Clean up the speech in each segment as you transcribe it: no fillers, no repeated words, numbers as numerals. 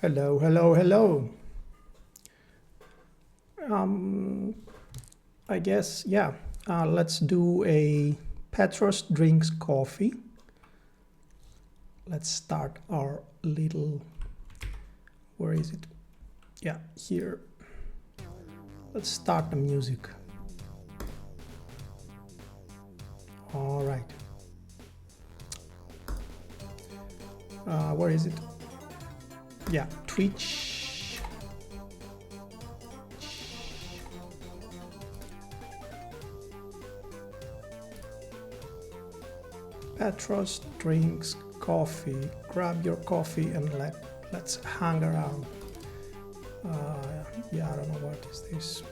Hello, hello, hello. I guess, yeah, let's do a Petros drinks coffee. Let's start our little, where is it? Yeah, here. Let's start the music. All right. Where is it? Yeah, Twitch. Petros drinks coffee. Grab your coffee and let's hang around. Yeah, I don't know what is this.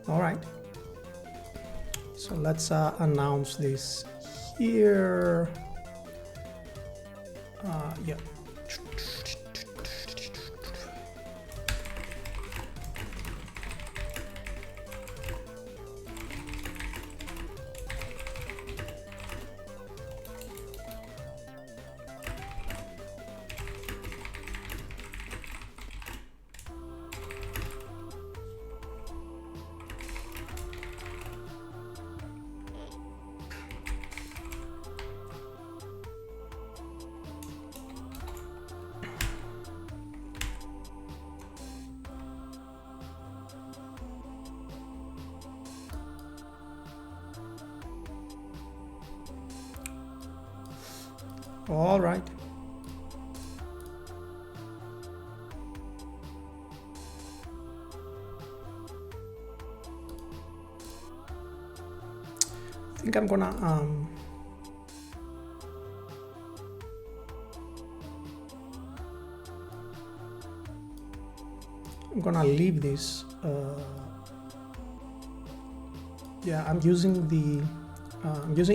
All right, so let's announce this here. Yeah. All right. I think I'm gonna leave this. Yeah, I'm using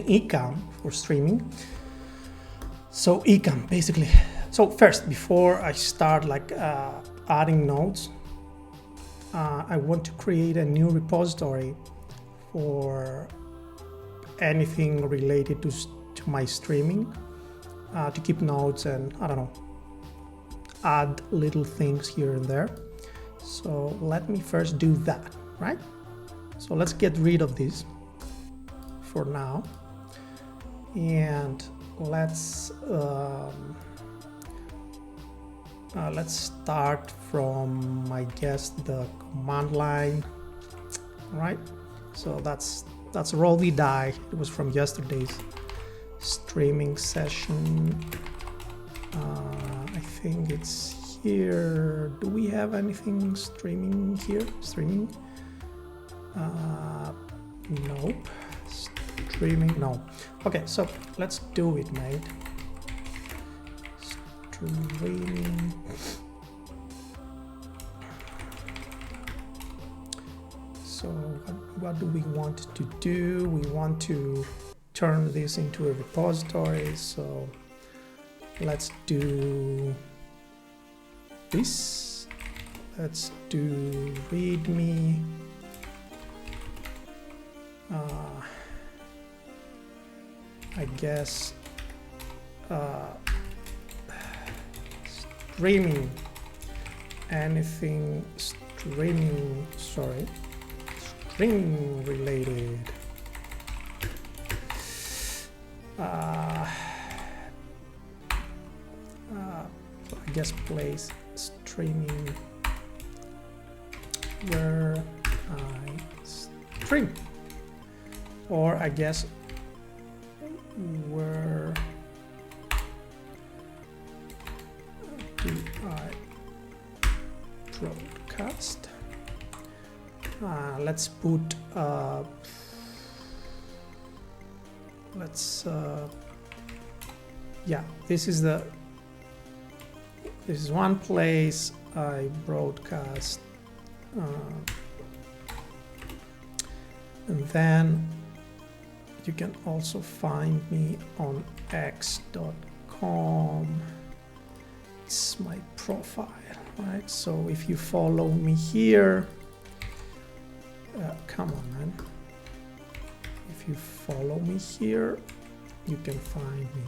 eCam for streaming. So eCam basically. So first, before I start adding nodes, I want to create a new repository for anything related to my streaming, to keep notes and I don't know, add little things here and there. So let me first do that, right? So let's get rid of this for now, and let's start from, I guess, the command line, right? So that's Crawly die. It was from yesterday's streaming session. I think it's here. Do we have anything streaming here? Streaming? Nope. Streaming? No. Okay, so let's do it, mate. Streaming. So what do we want to do? We want to turn this into a repository. So let's do this. Let's do readme. I guess streaming, anything streaming, sorry, string related. I guess place streaming where I stream, or I guess where do I broadcast. Let's put let's yeah, this is one place I broadcast, and then you can also find me on x.com. It's my profile, right? So if you follow me here, come on, man. If you follow me here, you can find me,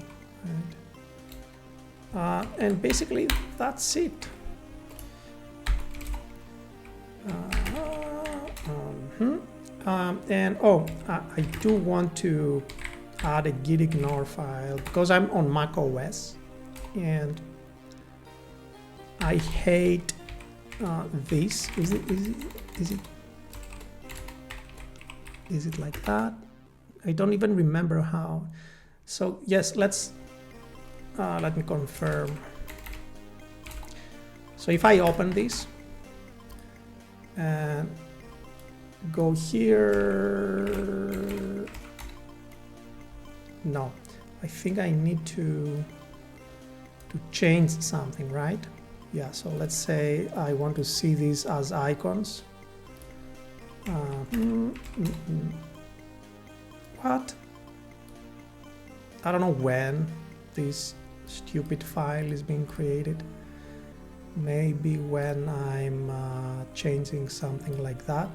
right? And basically that's it. And I do want to add a git ignore file because I'm on macOS and I hate this. Is it like that? I don't even remember how. So yes, let me confirm. So if I open this and go here, no, I think I need to change something, right? Yeah, so let's say I want to see these as icons. What? I don't know when this stupid file is being created. Maybe when I'm changing something like that.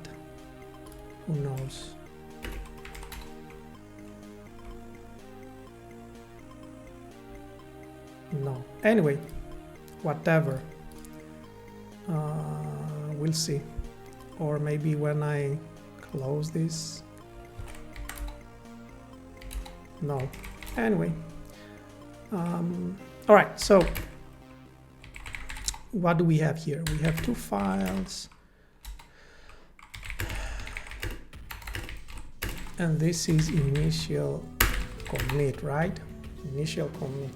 Who knows? No. Anyway, whatever. We'll see. Or maybe when I close this. No. Anyway. All right. So what do we have here? We have two files. And this is initial commit, right? Initial commit.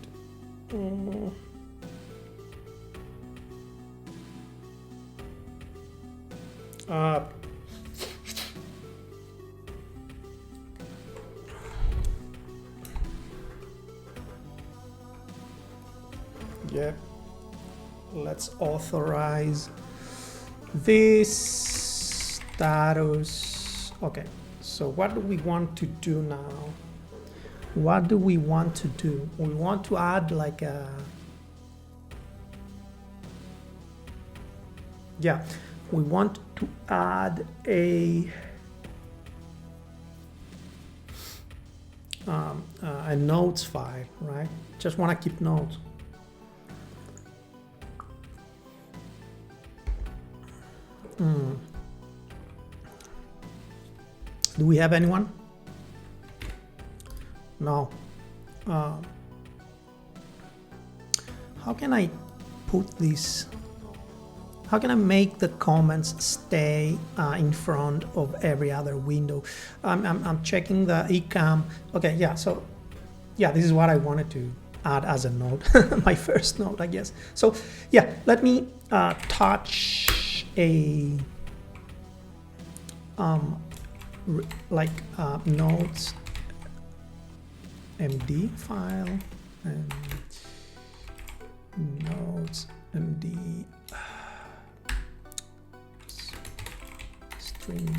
Yeah, let's authorize this status. Okay, so what do we want to do now? What do we want to do? We want to add like a, yeah, we want to add a notes file, right? Just want to keep notes. Do we have anyone? No. How can I put this? How can I make the comments stay in front of every other window? I'm checking the eCam. Okay, yeah, so yeah, this is what I wanted to add as a note, my first note, I guess. So yeah, let me touch a notes md file and notes md streaming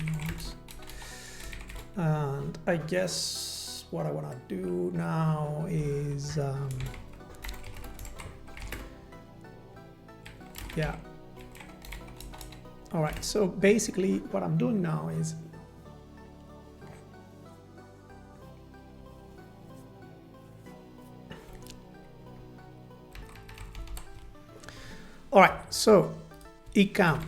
notes, and I guess what I want to do now is yeah. All right, so basically what I'm doing now is all right, so eCam.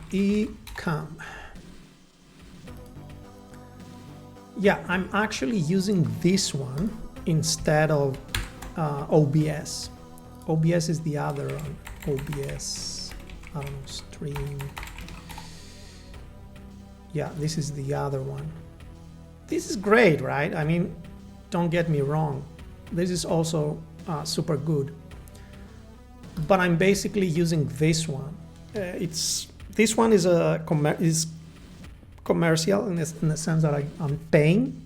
Yeah, I'm actually using this one instead of OBS. OBS is the other one. OBS, I don't know, stream. Yeah, this is the other one. This is great, right? I mean, don't get me wrong. This is also super good. But I'm basically using this one. This one is commercial in the sense that I'm paying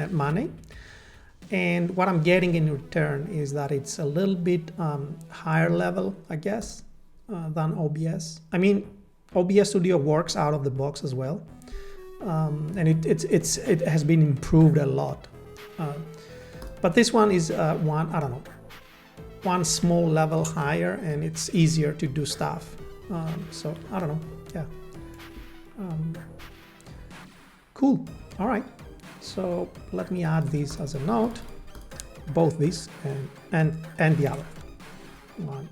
money, And what I'm getting in return is that it's a little bit higher level, I guess, than OBS. I mean, OBS Studio works out of the box as well, and it has been improved a lot. But this one is one small level higher, and it's easier to do stuff. So I don't know, yeah. Cool. All right. So let me add this as a note, both this and the other one,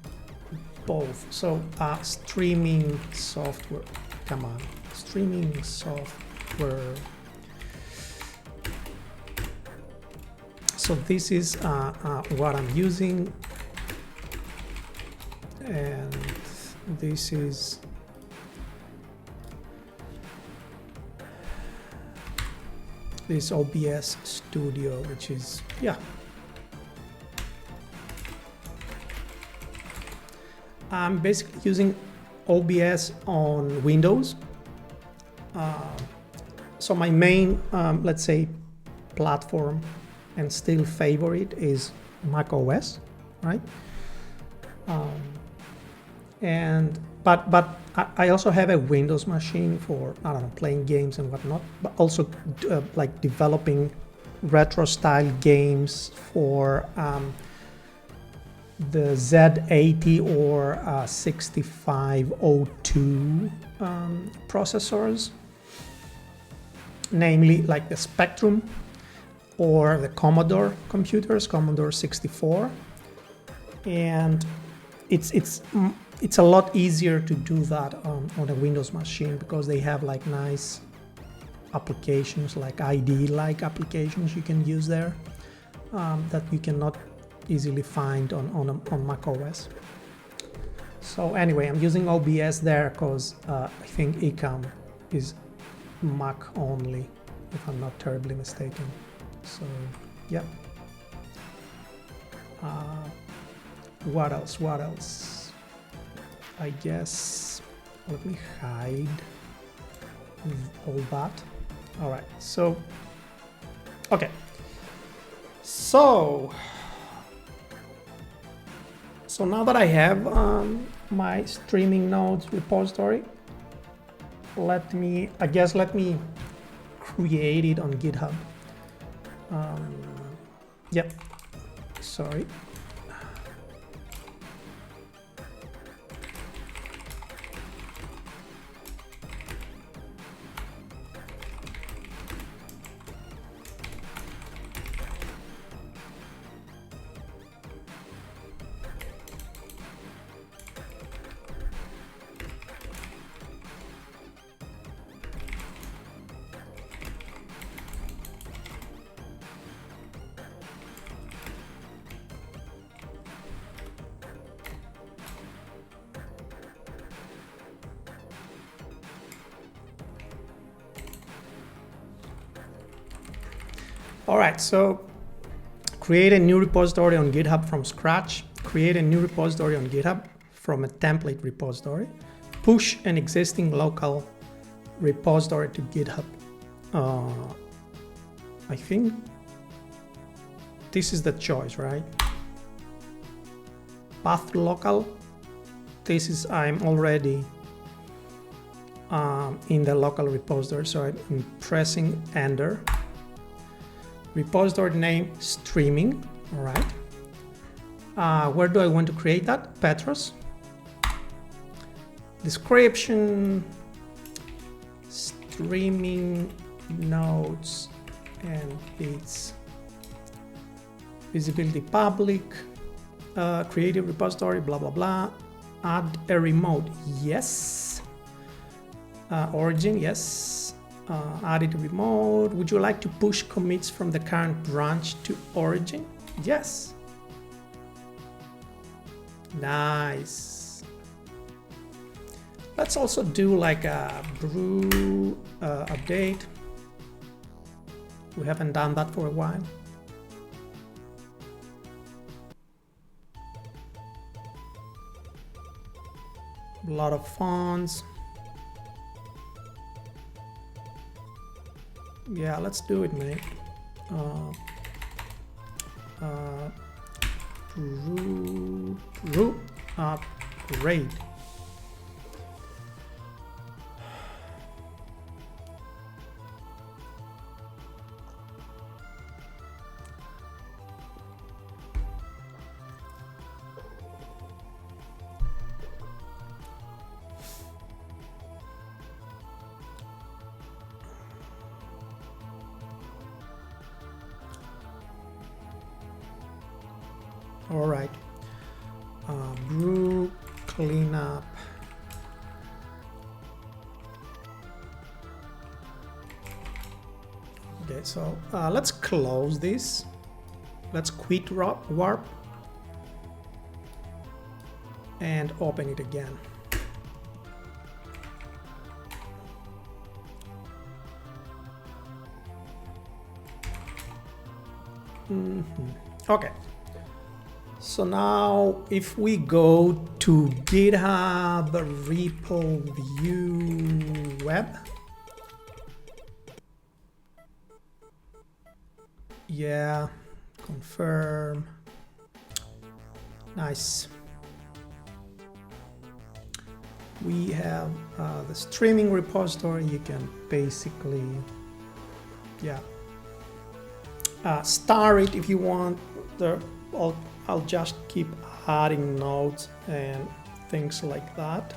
both. So streaming software, come on, streaming software. So this is what I'm using, and this is this OBS Studio, which is, yeah. I'm basically using OBS on Windows. So my main, let's say, platform and still favorite is macOS, right? But I also have a Windows machine for, I don't know, playing games and whatnot, but also like developing retro style games for the Z80 or 6502 processors, namely like the Spectrum or the Commodore computers, Commodore 64, and it's a lot easier to do that on a Windows machine because they have like nice applications, like IDE-like applications you can use there that you cannot easily find on macOS. So anyway, I'm using OBS there because I think Ecamm is Mac only, if I'm not terribly mistaken. So yeah. What else? I guess let me hide all that. All right, so okay, so now that I have my streaming nodes repository, let me create it on GitHub. Yep, sorry. All right, so create a new repository on GitHub from scratch, create a new repository on GitHub from a template repository, push an existing local repository to GitHub. I think this is the choice, right? Path to local. This is, I'm already in the local repository, so I'm pressing enter. Repository name streaming. All right. Where do I want to create that? Petros. Description, streaming nodes and its visibility public, creative repository, blah, blah, blah. Add a remote. Yes. Origin. Yes. Add it remote. Would you like to push commits from the current branch to origin? Yes. Nice. Let's also do like a brew update. We haven't done that for a while. A lot of fonts. Yeah, let's do it, mate. root upgrade. All right, brew cleanup. Okay, so let's close this. Let's quit warp and open it again. Okay. So now if we go to GitHub repo view web, yeah, confirm, nice. We have the streaming repository. You can basically, yeah, star it if you want. I'll just keep adding nodes and things like that.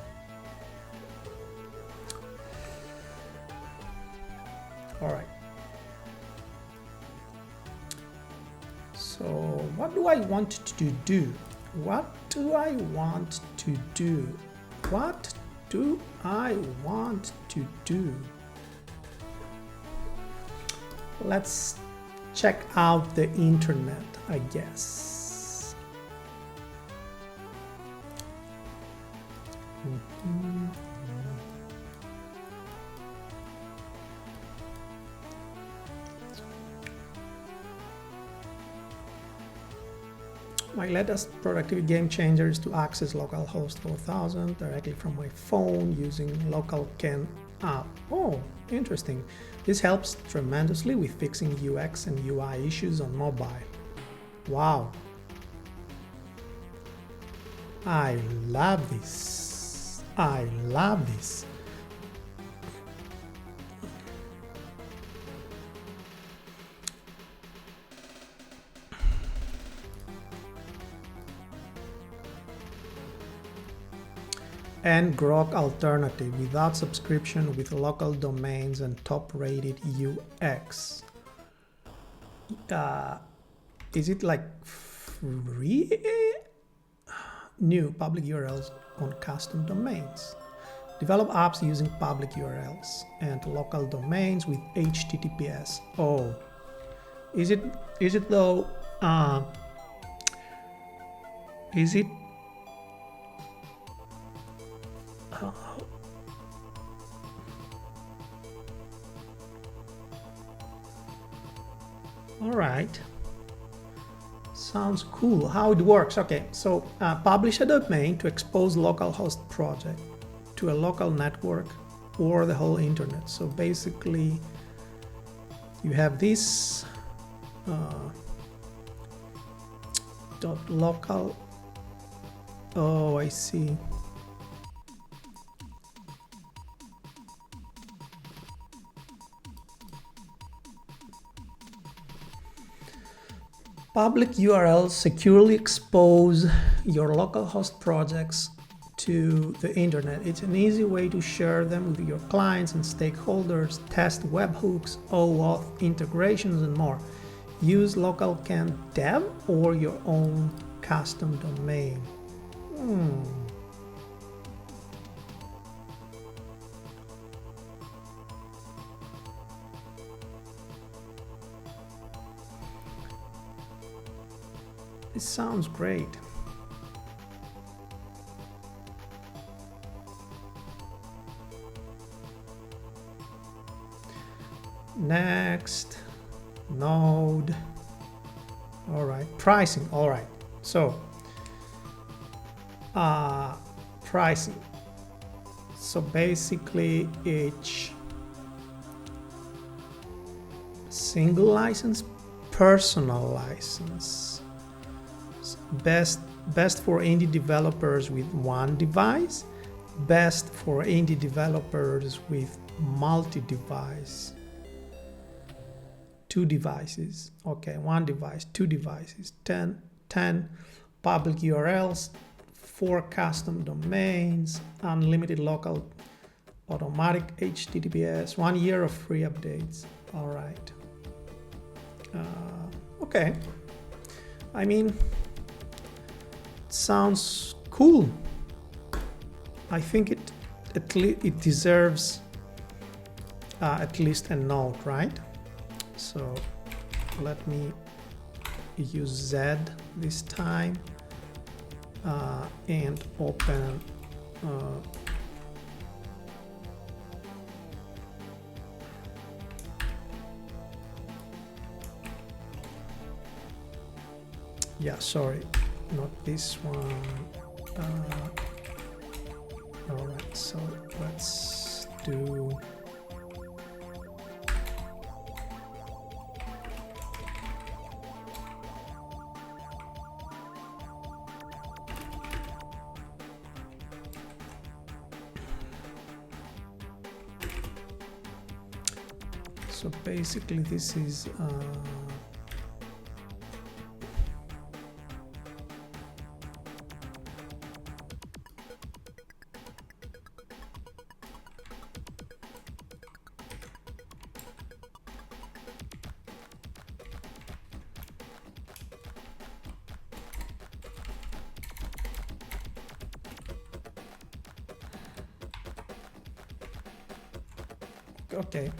All right. So what do I want to do? What do I want to do? What do I want to do? Let's check out the internet, I guess. My latest productivity game changer is to access localhost 4000 directly from my phone using LocalCan app. Oh, interesting. This helps tremendously with fixing UX and UI issues on mobile. Wow. I love this. I love this. And Grok alternative without subscription with local domains and top-rated UX. Is it like free? New public URLs on custom domains. Develop apps using public URLs and local domains with HTTPS. Oh, is it though? Is it? All right. Sounds cool. How it works? Okay, so publish a domain to expose localhost project to a local network or the whole internet. So basically, you have this .local. Oh, I see. Public URLs securely expose your localhost projects to the internet. It's an easy way to share them with your clients and stakeholders, test webhooks, OAuth integrations, and more. Use LocalCan dev or your own custom domain. This sounds great. Next, node. All right, pricing. All right, so pricing. So basically, each single license, personal license. best for indie developers with one device, best for indie developers with multi-device, 2 devices. Okay, 1 device, 2 devices, 10 public URLs, 4 custom domains, unlimited local automatic HTTPS, 1 year of free updates. All right. Okay. I mean, sounds cool. I think it deserves at least a note, right? So let me use Z this time and open yeah, sorry, not this one. All right, so let's do so basically this is okay.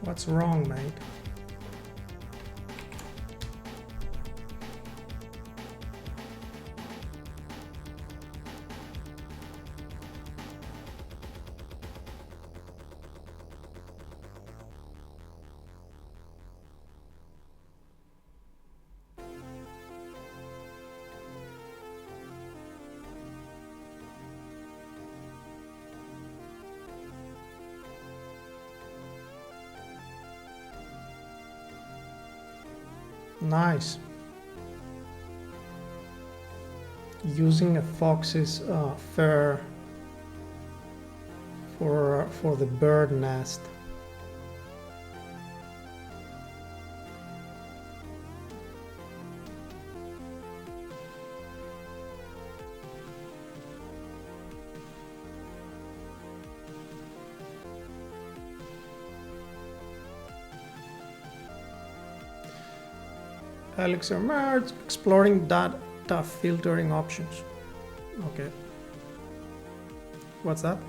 What's wrong, mate? Nice. Using a fox's fur for the bird nest. Elixir merge, exploring data filtering options. Okay. What's that?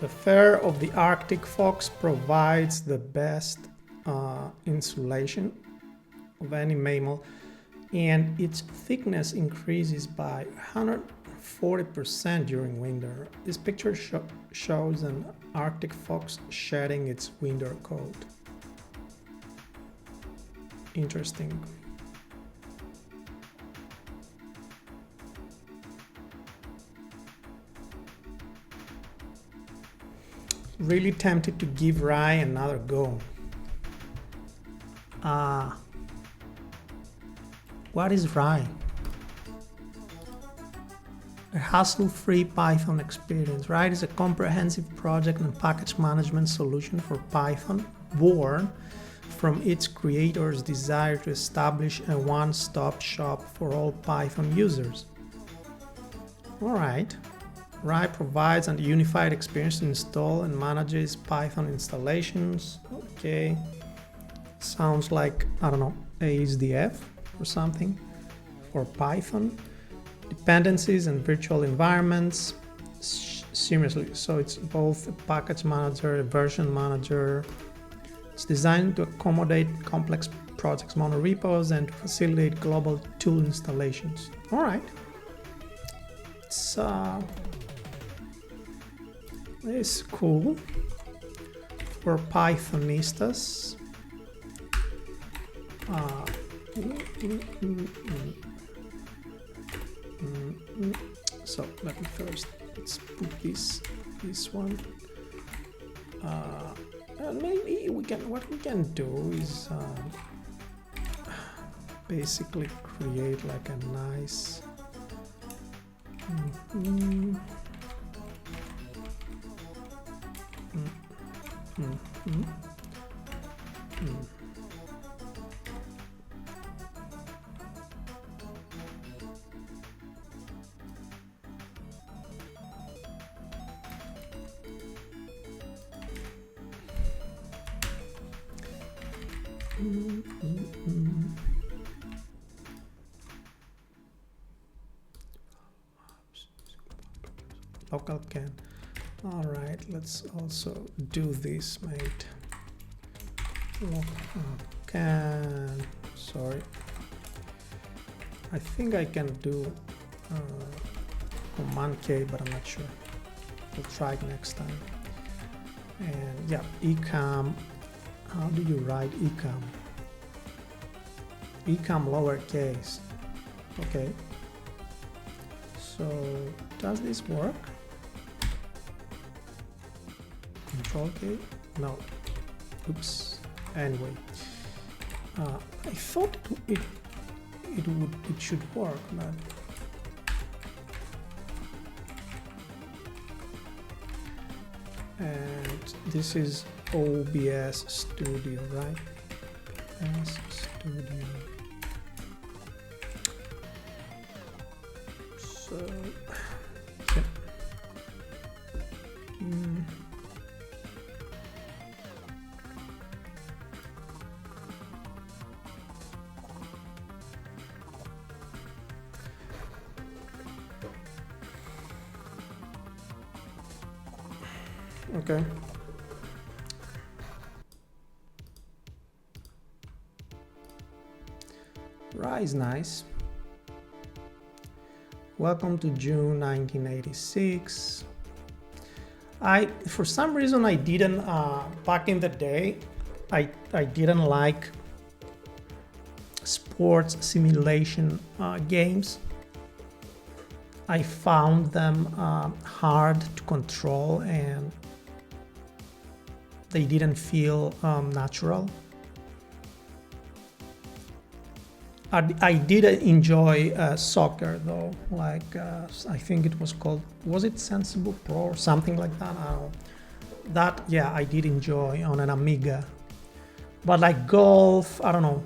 The fur of the Arctic fox provides the best insulation of any mammal, and its thickness increases by 140% during winter. This picture shows an Arctic fox shedding its winter coat. Interesting. Really tempted to give Rye another go. What is Rye? a hassle-free Python experience, right? It's a comprehensive project and package management solution for Python, born from its creator's desire to establish a one-stop shop for all Python users. All right. RAI provides a unified experience to install and manages Python installations. Okay. Sounds like, I don't know, ASDF or something for Python. Dependencies and virtual environments. Seriously, so it's both a package manager, a version manager. It's designed to accommodate complex projects, monorepos, and to facilitate global tool installations. All right. It's cool for Pythonistas. So let me first, let's put this one. And maybe what we can do is basically create like a nice LocalCan. All right, let's also do this, mate. LocalCan. Sorry, I think I can do Command K, but I'm not sure. We'll try it next time. And yeah, ecam. How do you write ecam? Ecam lowercase. Okay. So does this work? Control K? No. Oops. Anyway, I thought it should work, but and this is OBS Studio, right? OBS Studio. So yeah. Okay. RAI is nice. Welcome to June 1986. For some reason I didn't, back in the day, I didn't like sports simulation games. I found them hard to control and they didn't feel natural. I did enjoy soccer though, like I think it was called, was it Sensible Pro or something like that? I don't know. That, yeah, I did enjoy on an Amiga. But like golf, I don't know.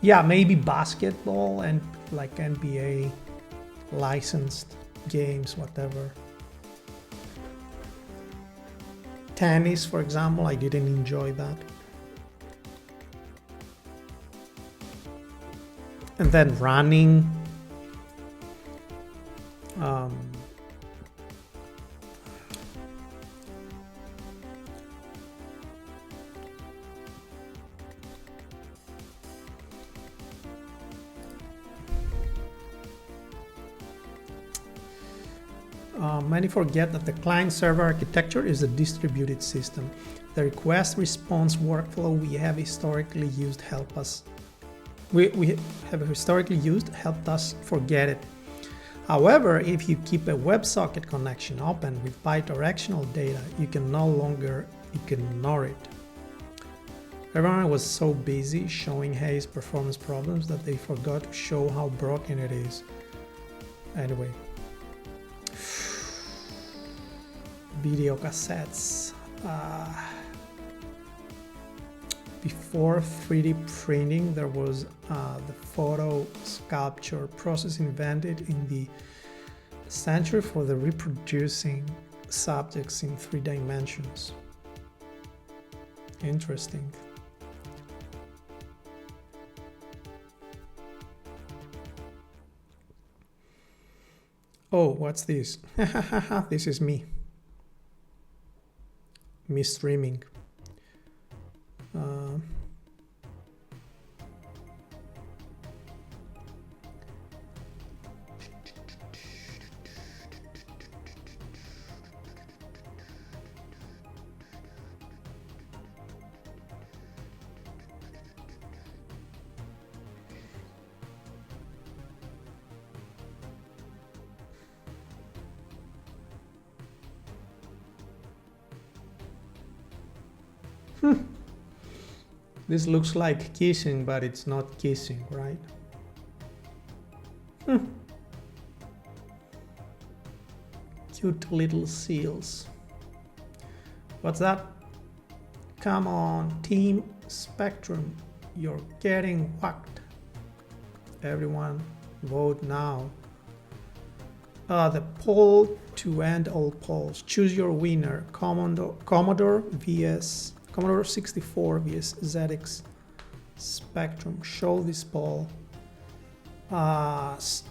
Yeah, maybe basketball and like NBA licensed games, whatever. Tennis, for example, I didn't enjoy that. And then running. Many forget that the client-server architecture is a distributed system. The request-response workflow we have historically used helped us forget it. However, if you keep a WebSocket connection open with bidirectional data, you can no longer ignore it. Everyone was so busy showing Hayes performance problems that they forgot to show how broken it is. Anyway, video cassettes. Before 3D printing, there was the photo sculpture process invented in the century for the reproducing subjects in 3 dimensions. Interesting. Oh, what's this? This is me. Me streaming. This looks like kissing, but it's not kissing, right? Cute little seals. What's that? Come on, Team Spectrum, you're getting whacked. Everyone, vote now. The poll to end all polls. Choose your winner. Commodore 64 vs ZX Spectrum. Show this poll.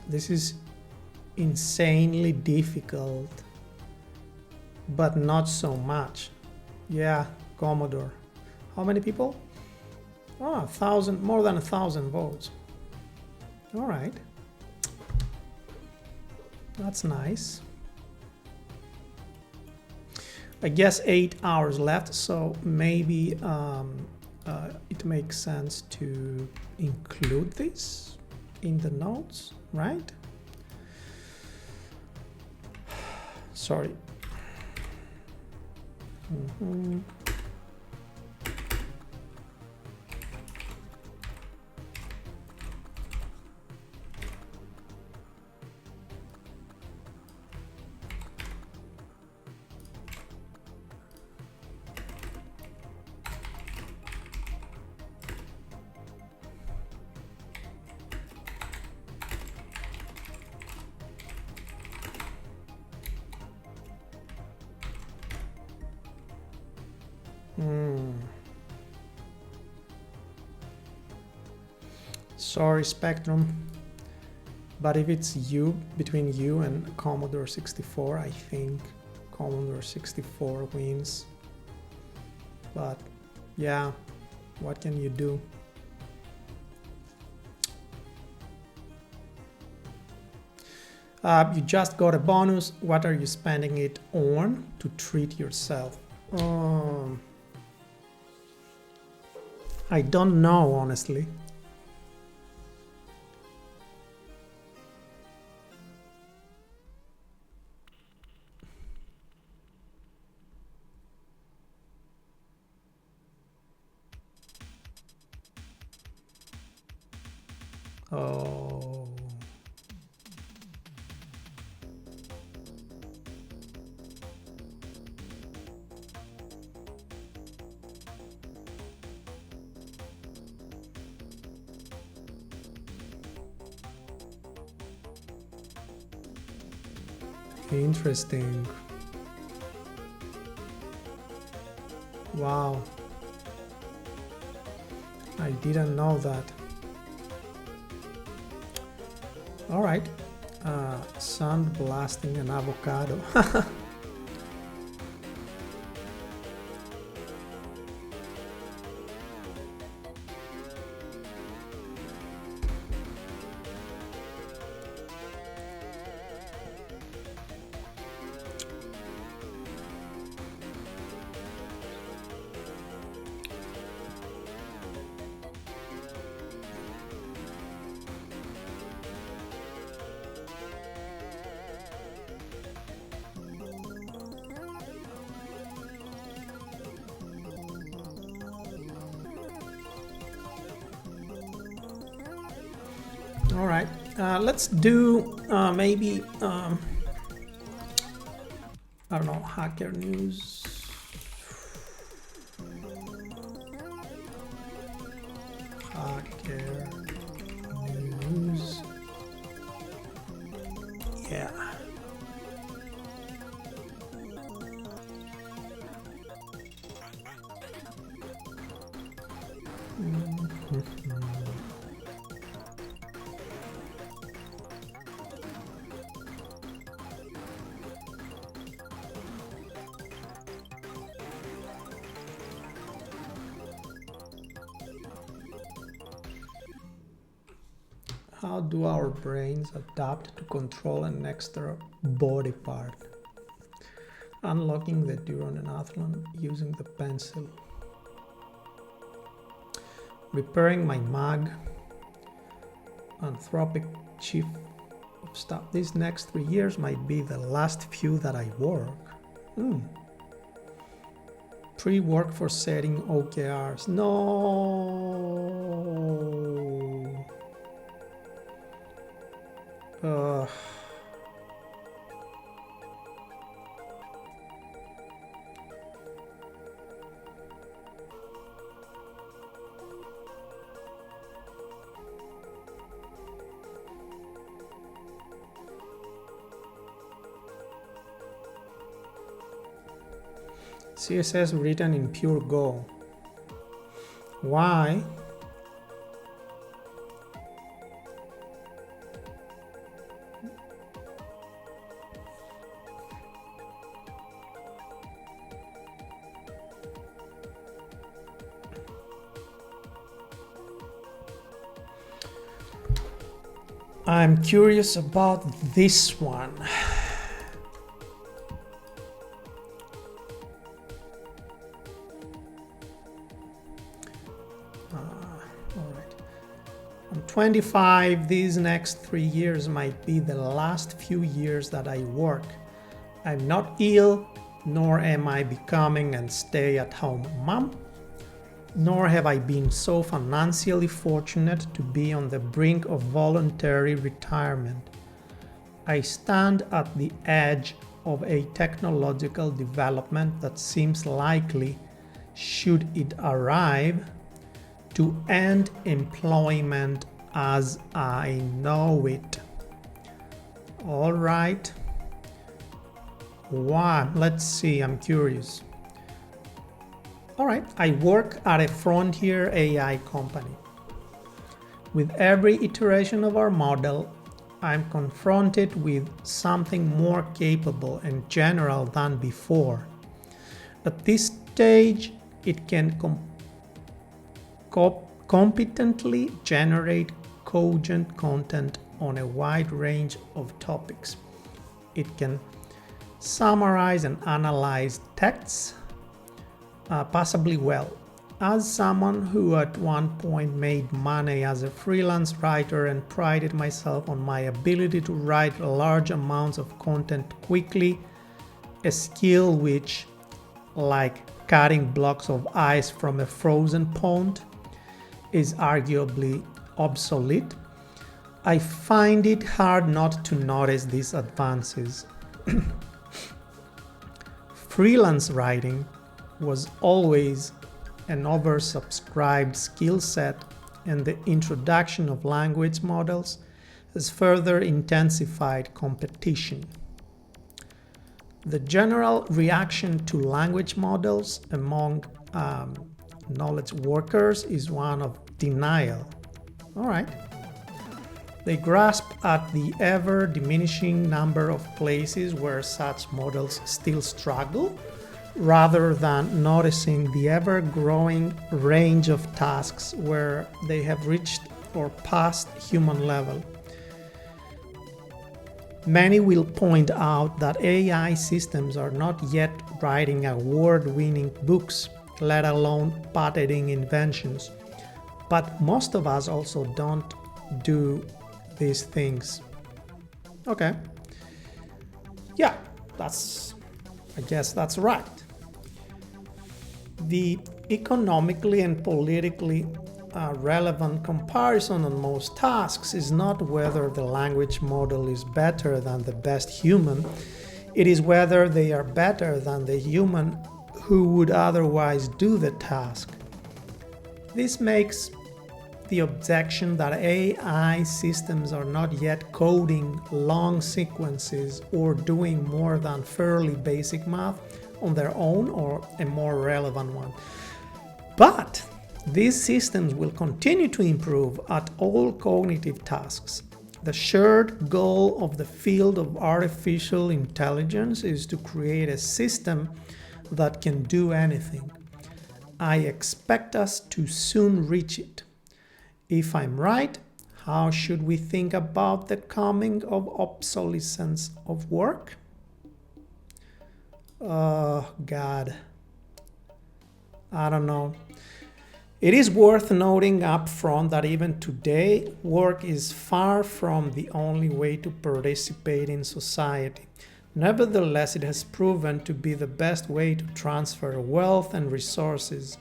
This is insanely difficult, but not so much. Yeah, Commodore. How many people? Oh, 1,000, more than 1,000 votes. All right. That's nice. I guess 8 hours left, so maybe it makes sense to include this in the notes, right? Sorry. Sorry, Spectrum, but if it's between you and Commodore 64, I think Commodore 64 wins. But yeah, what can you do? You just got a bonus. What are you spending it on to treat yourself? I don't know, honestly. Oh. Interesting. Wow. I didn't know that. All right. Sun blasting an avocado. All right, let's do maybe I don't know, hacker news. Hacker news. Yeah. How do our brains adapt to control an extra body part? Unlocking the neuronathlon using the pencil. Repairing my mag. Anthropic chief of staff. These next 3 years might be the last few that I work. Pre-work for setting OKRs. No. CSS written in pure Go. Why? I'm curious about this one. All right. I'm 25. These next 3 years might be the last few years that I work. I'm not ill, nor am I becoming a stay-at-home mom, nor have I been so financially fortunate to be on the brink of voluntary retirement. I stand at the edge of a technological development that seems likely, should it arrive, to end employment as I know it. All right. Why? Let's see, I'm curious. All right, I work at a frontier AI company. With every iteration of our model, I'm confronted with something more capable and general than before. At this stage, it can competently generate cogent content on a wide range of topics. It can summarize and analyze texts passably well. As someone who at one point made money as a freelance writer and prided myself on my ability to write large amounts of content quickly, a skill which, like cutting blocks of ice from a frozen pond, is arguably obsolete, I find it hard not to notice these advances. Freelance writing was always an oversubscribed skill set, and the introduction of language models has further intensified competition. The general reaction to language models among knowledge workers is one of denial. All right. They grasp at the ever-diminishing number of places where such models still struggle, rather than noticing the ever-growing range of tasks where they have reached or passed human level. Many will point out that AI systems are not yet writing award-winning books, let alone patenting inventions. But most of us also don't do these things. Okay. Yeah, I guess that's right. The economically and politically relevant comparison on most tasks is not whether the language model is better than the best human. It is whether they are better than the human who would otherwise do the task. This makes the objection that AI systems are not yet coding long sequences or doing more than fairly basic math on their own or a more relevant one. But these systems will continue to improve at all cognitive tasks. The shared goal of the field of artificial intelligence is to create a system that can do anything. I expect us to soon reach it. If I'm right, how should we think about the coming of obsolescence of work? Oh, God. I don't know. It is worth noting up front that even today, work is far from the only way to participate in society. Nevertheless, it has proven to be the best way to transfer wealth and resources.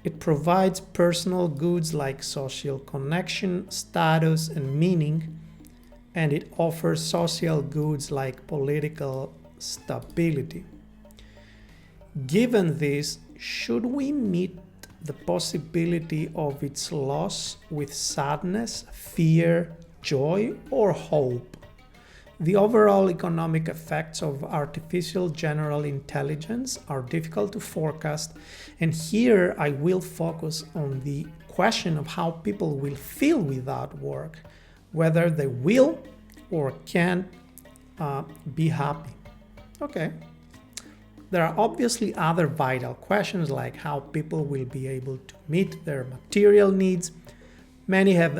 It provides personal goods like social connection, status, and meaning, and it offers social goods like political stability. Given this, should we meet the possibility of its loss with sadness, fear, joy, or hope? The overall economic effects of artificial general intelligence are difficult to forecast, and here I will focus on the question of how people will feel without work, whether they will or can be happy. Okay. There are obviously other vital questions like how people will be able to meet their material needs. Many have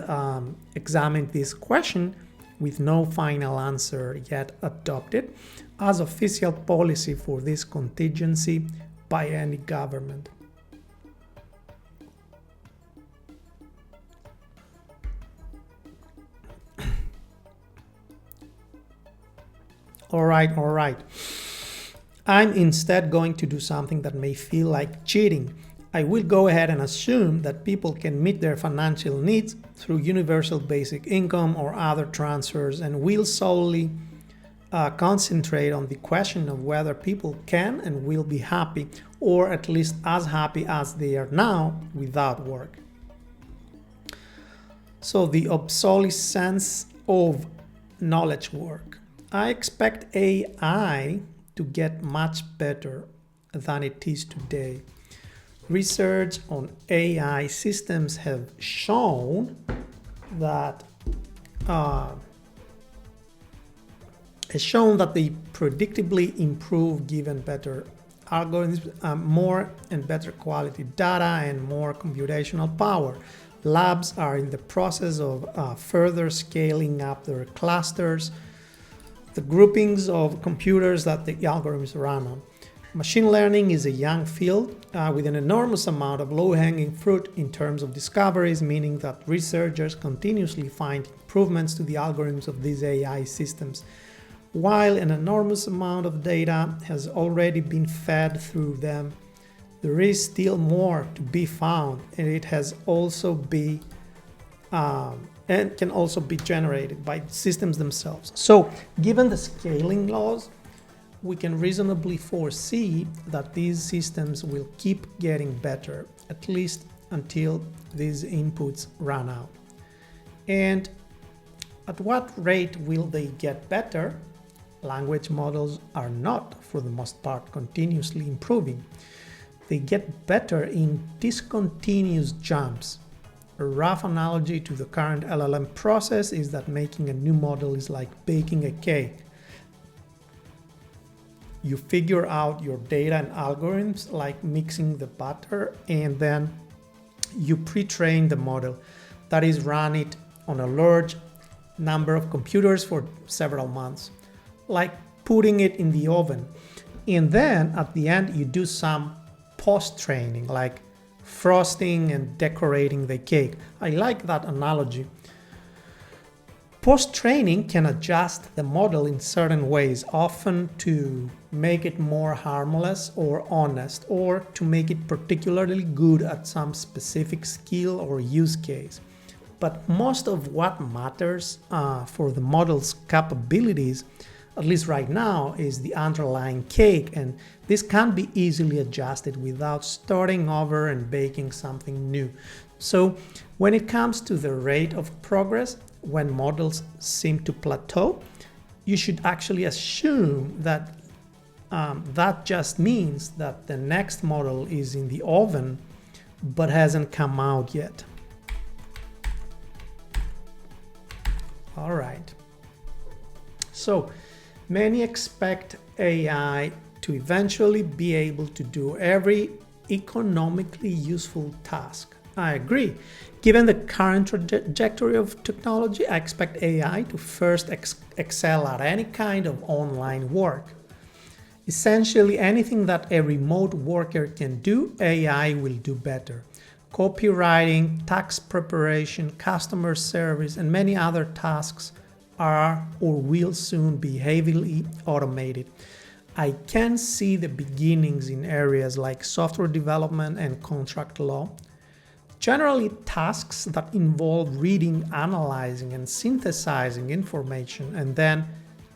examined this question with no final answer yet adopted as official policy for this contingency by any government. All right. I'm instead going to do something that may feel like cheating. I will go ahead and assume that people can meet their financial needs through universal basic income or other transfers, and will solely concentrate on the question of whether people can and will be happy, or at least as happy as they are now without work. So the obsolescence of knowledge work. I expect AI to get much better than it is today. Research on AI systems have shown that they predictably improve given better algorithms, more and better quality data, and more computational power. Labs are in the process of further scaling up their clusters, the groupings of computers that the algorithms run on. Machine learning is a young field with an enormous amount of low-hanging fruit in terms of discoveries, meaning that researchers continuously find improvements to the algorithms of these AI systems. While an enormous amount of data has already been fed through them, there is still more to be found, and it has also be and can also be generated by systems themselves. So, given the scaling laws, we can reasonably foresee that these systems will keep getting better, at least until these inputs run out. And at what rate will they get better? Language models are not, for the most part, continuously improving. They get better in discontinuous jumps. A rough analogy to the current LLM process is that making a new model is like baking a cake. You figure out your data and algorithms like mixing the batter, and then you pre-train the model. That is, run it on a large number of computers for several months, like putting it in the oven. And then at the end, you do some post-training, like frosting and decorating the cake. I like that analogy. Post-training can adjust the model in certain ways, often to make it more harmless or honest, or to make it particularly good at some specific skill or use case. But most of what matters for the model's capabilities at least right now, is the underlying cake, and this can be easily adjusted without starting over and baking something new. So when it comes to the rate of progress, when models seem to plateau, you should actually assume that that just means that the next model is in the oven but hasn't come out yet. All right. So many expect AI to eventually be able to do every economically useful task. I agree. Given the current trajectory of technology, I expect AI to first excel at any kind of online work. Essentially, anything that a remote worker can do, AI will do better. Copywriting, tax preparation, customer service, and many other tasks are or will soon be heavily automated. I can see the beginnings in areas like software development and contract law. Generally, tasks that involve reading, analyzing, and synthesizing information and then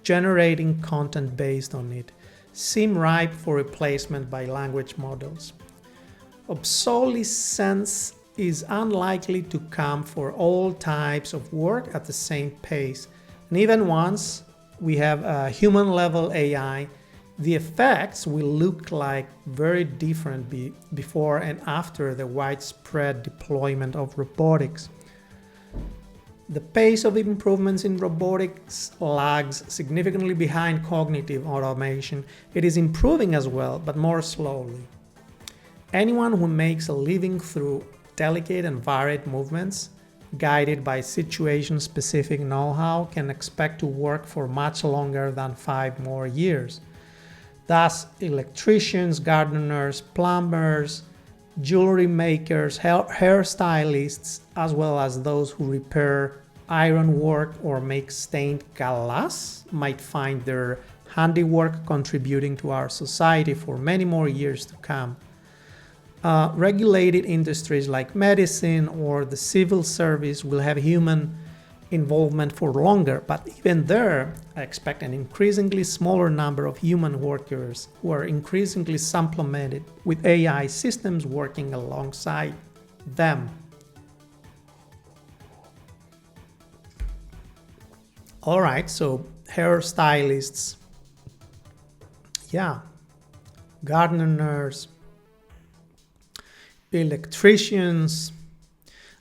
generating content based on it seem ripe for replacement by language models. Obsolescence is unlikely to come for all types of work at the same pace. And even once we have a human-level AI, the effects will look like very different before and after the widespread deployment of robotics. The pace of improvements in robotics lags significantly behind cognitive automation. It is improving as well, but more slowly. Anyone who makes a living through delicate and varied movements, guided by situation-specific know-how, can expect to work for much longer than 5 more years. Thus, electricians, gardeners, plumbers, jewelry makers, hairstylists, as well as those who repair ironwork or make stained glass might find their handiwork contributing to our society for many more years to come. Regulated industries like medicine or the civil service will have human involvement for longer, but even there, I expect an increasingly smaller number of human workers who are increasingly supplemented with AI systems working alongside them. All right, so hairstylists, gardeners, electricians.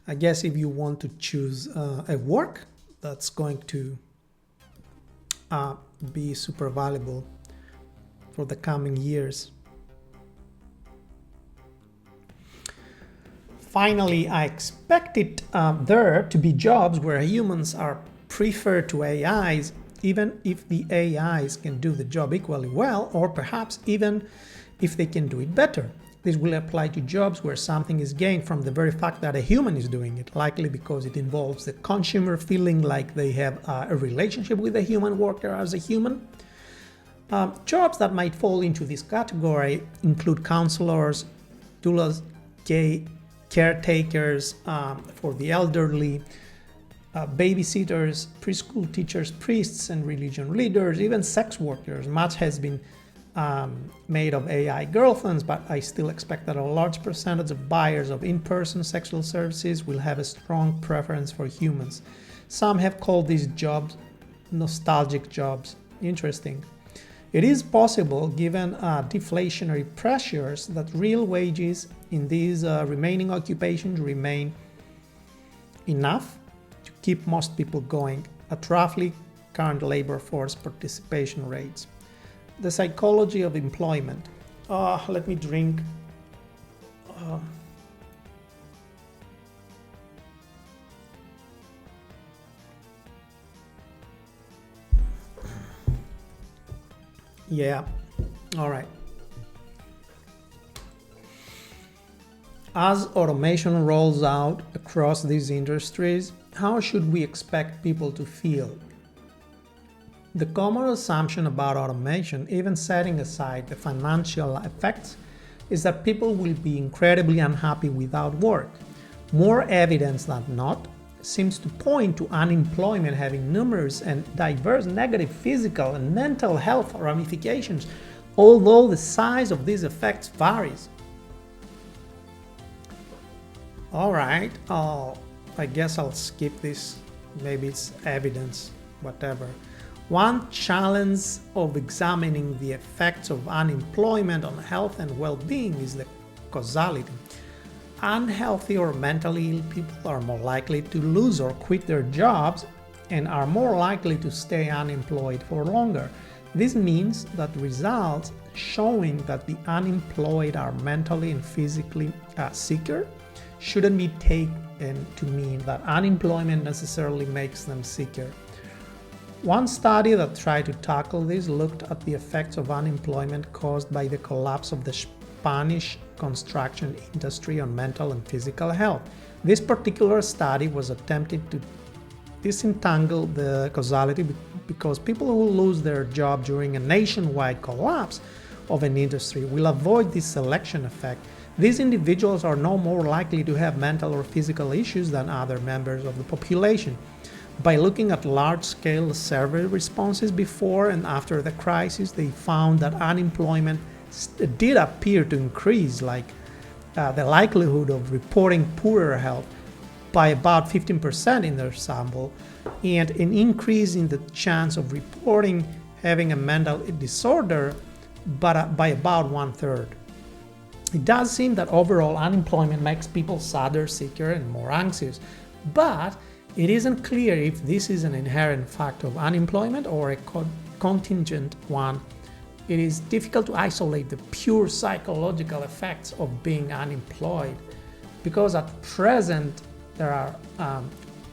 I guess if you want to choose a work that's going to be super valuable for the coming years. Finally, I expect it there to be jobs where humans are preferred to AIs, even if the AIs can do the job equally well, or perhaps even if they can do it better. This will apply to jobs where something is gained from the very fact that a human is doing it, likely because it involves the consumer feeling like they have a relationship with a human worker as a human. Jobs that might fall into this category include counselors, doulas, caretakers for the elderly, babysitters, preschool teachers, priests and religion leaders, even sex workers. Much has been made of AI girlfriends, but I still expect that a large percentage of buyers of in-person sexual services will have a strong preference for humans. Some have called these jobs nostalgic jobs. Interesting. It is possible, given deflationary pressures, that real wages in these remaining occupations remain enough to keep most people going at roughly current labor force participation rates. The psychology of employment. Let me drink. All right. As automation rolls out across these industries, how should we expect people to feel? The common assumption about automation, even setting aside the financial effects, is that people will be incredibly unhappy without work. More evidence than not, seems to point to unemployment having numerous and diverse negative physical and mental health ramifications, although the size of these effects varies. Alright, I guess I'll skip this. Maybe it's evidence, whatever. One challenge of examining the effects of unemployment on health and well-being is the causality. Unhealthy or mentally ill people are more likely to lose or quit their jobs and are more likely to stay unemployed for longer. This means that results showing that the unemployed are mentally and physically sicker shouldn't be taken to mean that unemployment necessarily makes them sicker. One study that tried to tackle this looked at the effects of unemployment caused by the collapse of the Spanish construction industry on mental and physical health. This particular study was attempting to disentangle the causality because people who lose their job during a nationwide collapse of an industry will avoid this selection effect. These individuals are no more likely to have mental or physical issues than other members of the population. By looking at large-scale survey responses before and after the crisis, they found that unemployment did appear to increase, the likelihood of reporting poorer health by about 15% in their sample, and an increase in the chance of reporting having a mental disorder by about 1/3. It does seem that overall unemployment makes people sadder, sicker, and more anxious, but it isn't clear if this is an inherent fact of unemployment or a contingent one. It is difficult to isolate the pure psychological effects of being unemployed because at present they are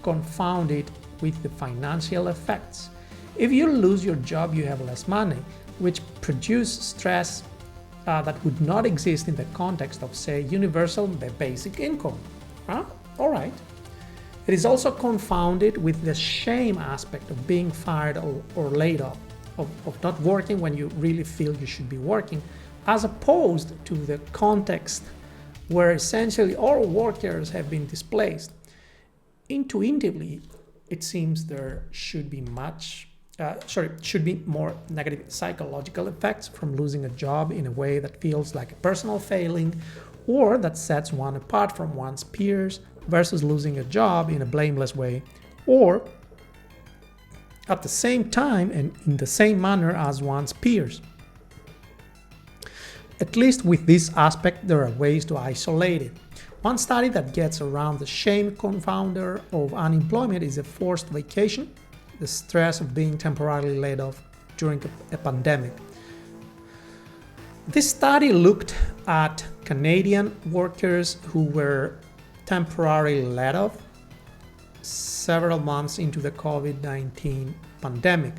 confounded with the financial effects. If you lose your job, you have less money, which produces stress that would not exist in the context of, say, universal basic income. All right. It is also confounded with the shame aspect of being fired or laid off, of not working when you really feel you should be working, as opposed to the context where essentially all workers have been displaced. Intuitively, it seems there should be more negative psychological effects from losing a job in a way that feels like a personal failing or that sets one apart from one's peers versus losing a job in a blameless way or at the same time and in the same manner as one's peers. At least with this aspect, there are ways to isolate it. One study that gets around the shame confounder of unemployment is a forced vacation, the stress of being temporarily laid off during a pandemic. This study looked at Canadian workers who were temporarily laid off several months into the COVID-19 pandemic.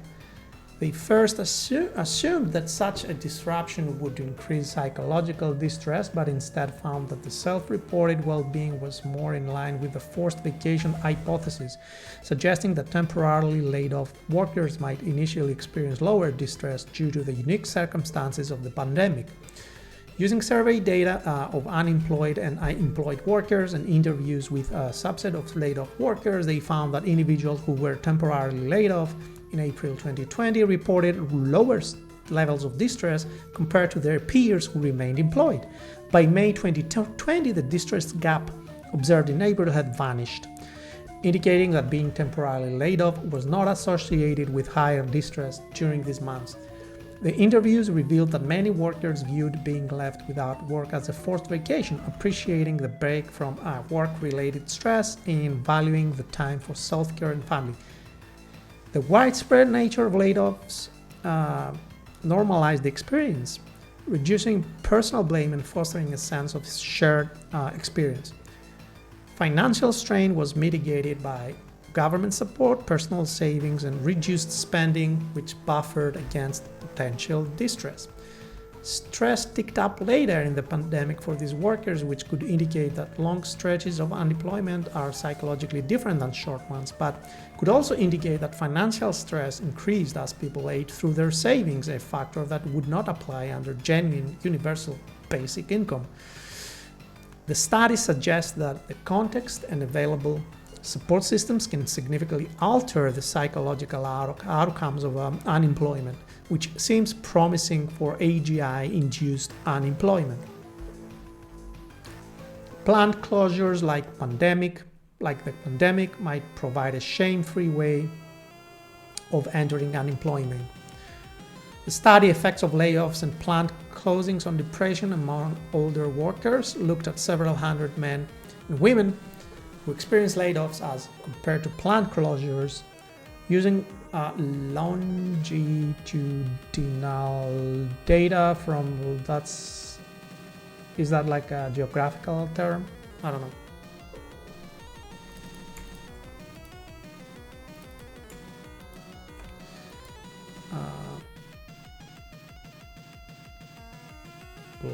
They first assumed that such a disruption would increase psychological distress, but instead found that the self-reported well-being was more in line with the forced vacation hypothesis, suggesting that temporarily laid-off workers might initially experience lower distress due to the unique circumstances of the pandemic. Using survey data of unemployed and employed workers and interviews with a subset of laid-off workers, they found that individuals who were temporarily laid off in April 2020 reported lower levels of distress compared to their peers who remained employed. By May 2020, the distress gap observed in April had vanished, indicating that being temporarily laid off was not associated with higher distress during these months. The interviews revealed that many workers viewed being left without work as a forced vacation, appreciating the break from work-related stress and valuing the time for self-care and family. The widespread nature of layoffs normalized the experience, reducing personal blame and fostering a sense of shared experience. Financial strain was mitigated by government support, personal savings, and reduced spending, which buffered against potential distress. Stress ticked up later in the pandemic for these workers, which could indicate that long stretches of unemployment are psychologically different than short ones, but could also indicate that financial stress increased as people ate through their savings, a factor that would not apply under genuine universal basic income. The study suggests that the context and available support systems can significantly alter the psychological outcomes of unemployment, which seems promising for AGI-induced unemployment. Planned closures like the pandemic might provide a shame-free way of entering unemployment. The study effects of layoffs and planned closings on depression among older workers looked at several hundred men and women who experienced layoffs as compared to planned closures using longitudinal data from, is that like a geographical term? I don't know.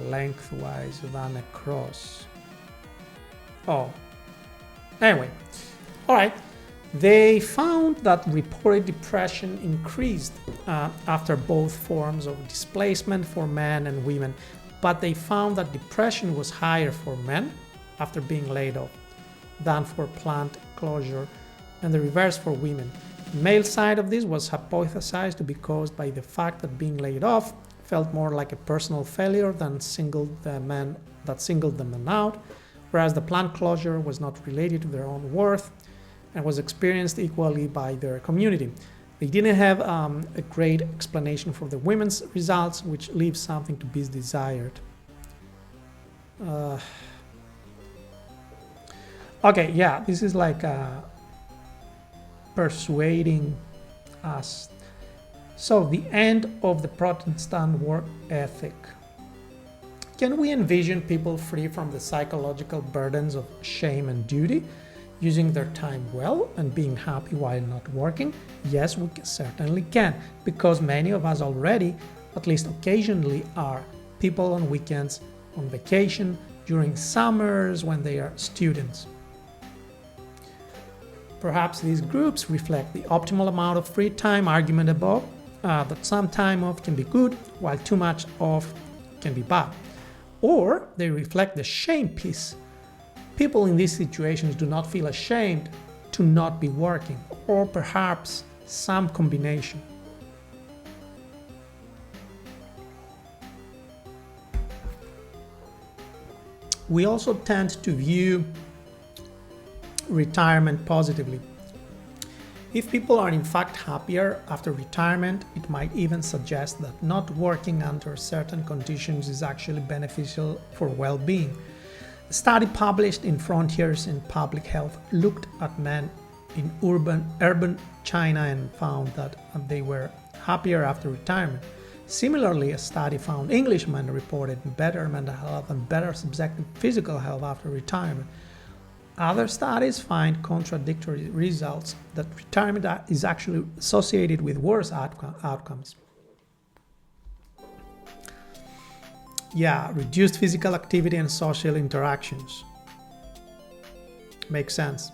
Lengthwise than across. Oh, anyway, all right. They found that reported depression increased after both forms of displacement for men and women, but they found that depression was higher for men after being laid off than for planned closure, and the reverse for women. The male side of this was hypothesized to be caused by the fact that being laid off felt more like a personal failure than singled the men out, whereas the planned closure was not related to their own worth and was experienced equally by their community. They didn't have a great explanation for the women's results, which leaves something to be desired. Okay, yeah, this is like persuading us. So, the end of the Protestant work ethic. Can we envision people free from the psychological burdens of shame and duty, using their time well and being happy while not working? Yes, we certainly can, because many of us already, at least occasionally, are people on weekends, on vacation, during summers when they are students. Perhaps these groups reflect the optimal amount of free time argument above, that some time off can be good while too much off can be bad. Or they reflect the shame piece. People in these situations do not feel ashamed to not be working, or perhaps some combination. We also tend to view retirement positively. If people are in fact happier after retirement, it might even suggest that not working under certain conditions is actually beneficial for well-being. A study published in Frontiers in Public Health looked at men in urban China and found that they were happier after retirement. Similarly, a study found Englishmen reported better mental health and better subjective physical health after retirement. Other studies find contradictory results, that retirement is actually associated with worse outcomes. Yeah, reduced physical activity and social interactions. Makes sense.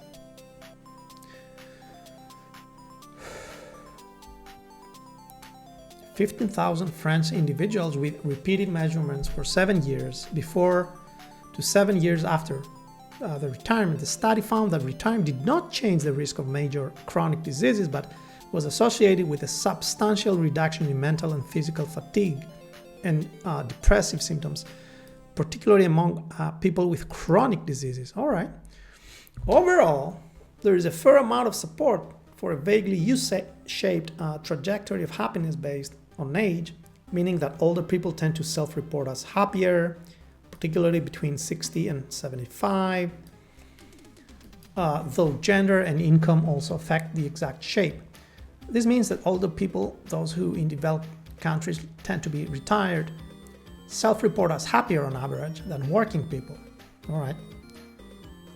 $15,000 French individuals with repeated measurements for 7 years before to 7 years after the retirement. The study found that retirement did not change the risk of major chronic diseases, but was associated with a substantial reduction in mental and physical fatigue and depressive symptoms, particularly among people with chronic diseases. All right. Overall, there is a fair amount of support for a vaguely U-shaped trajectory of happiness based on age, meaning that older people tend to self-report as happier, particularly between 60 and 75, though gender and income also affect the exact shape. This means that older people, those who in developed countries tend to be retired, self-report as happier on average than working people. All right.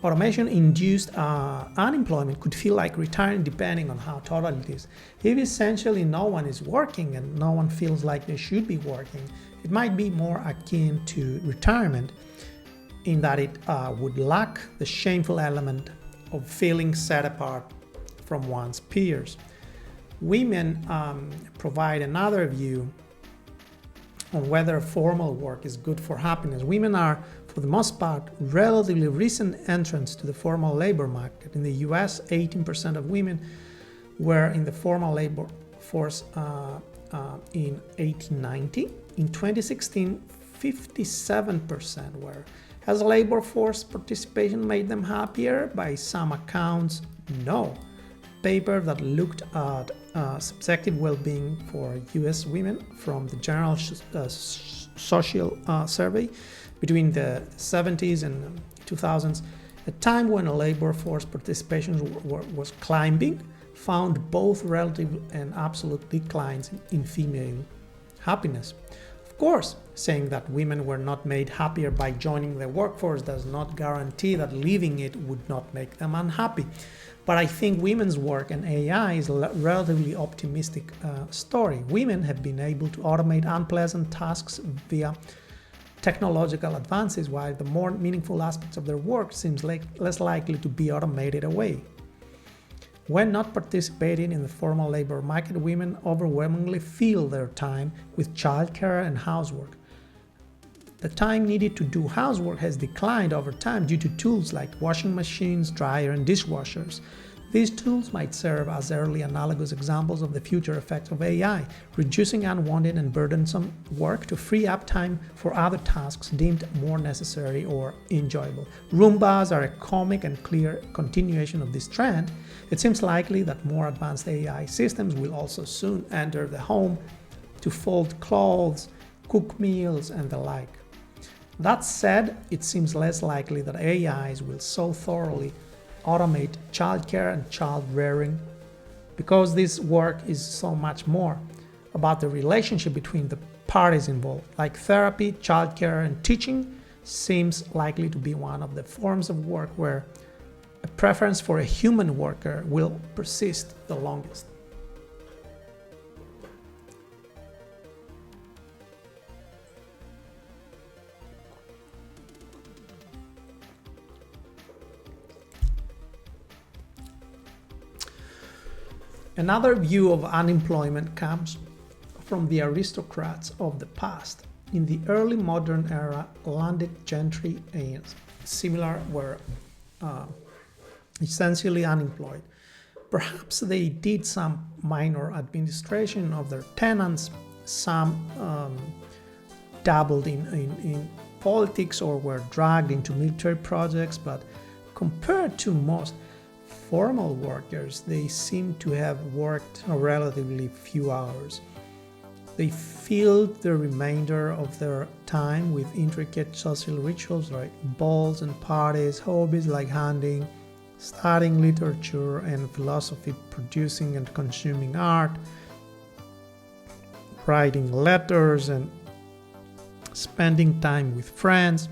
Automation-induced unemployment could feel like retiring depending on how total it is. If essentially no one is working and no one feels like they should be working, it might be more akin to retirement in that it would lack the shameful element of feeling set apart from one's peers. Women provide another view on whether formal work is good for happiness. Women are for the most part, relatively recent entrants to the formal labor market. In the US, 18% of women were in the formal labor force in 1890. In 2016, 57% were. Has labor force participation made them happier? By some accounts, no. A paper that looked at subjective well-being for US women from the General Social Survey between the 70s and 2000s, a time when labor force participation was climbing, found both relative and absolute declines in female happiness. Of course, saying that women were not made happier by joining the workforce does not guarantee that leaving it would not make them unhappy. But I think women's work and AI is a relatively optimistic story. Women have been able to automate unpleasant tasks via technological advances, while the more meaningful aspects of their work seems less likely to be automated away. When not participating in the formal labor market, women overwhelmingly fill their time with childcare and housework. The time needed to do housework has declined over time due to tools like washing machines, dryer, and dishwashers. These tools might serve as early analogous examples of the future effects of AI, reducing unwanted and burdensome work to free up time for other tasks deemed more necessary or enjoyable. Roombas are a comic and clear continuation of this trend. It seems likely that more advanced AI systems will also soon enter the home to fold clothes, cook meals, and the like. That said, it seems less likely that AIs will so thoroughly automate childcare and child rearing, because this work is so much more about the relationship between the parties involved. Like therapy, childcare, and teaching seems likely to be one of the forms of work where a preference for a human worker will persist the longest. Another view of unemployment comes from the aristocrats of the past. In the early modern era, landed gentry and similar were essentially unemployed. Perhaps they did some minor administration of their tenants, some dabbled in politics or were dragged into military projects, but compared to most formal workers, they seem to have worked a relatively few hours. They filled the remainder of their time with intricate social rituals like balls and parties, hobbies like hunting, studying literature and philosophy, producing and consuming art, writing letters, and spending time with friends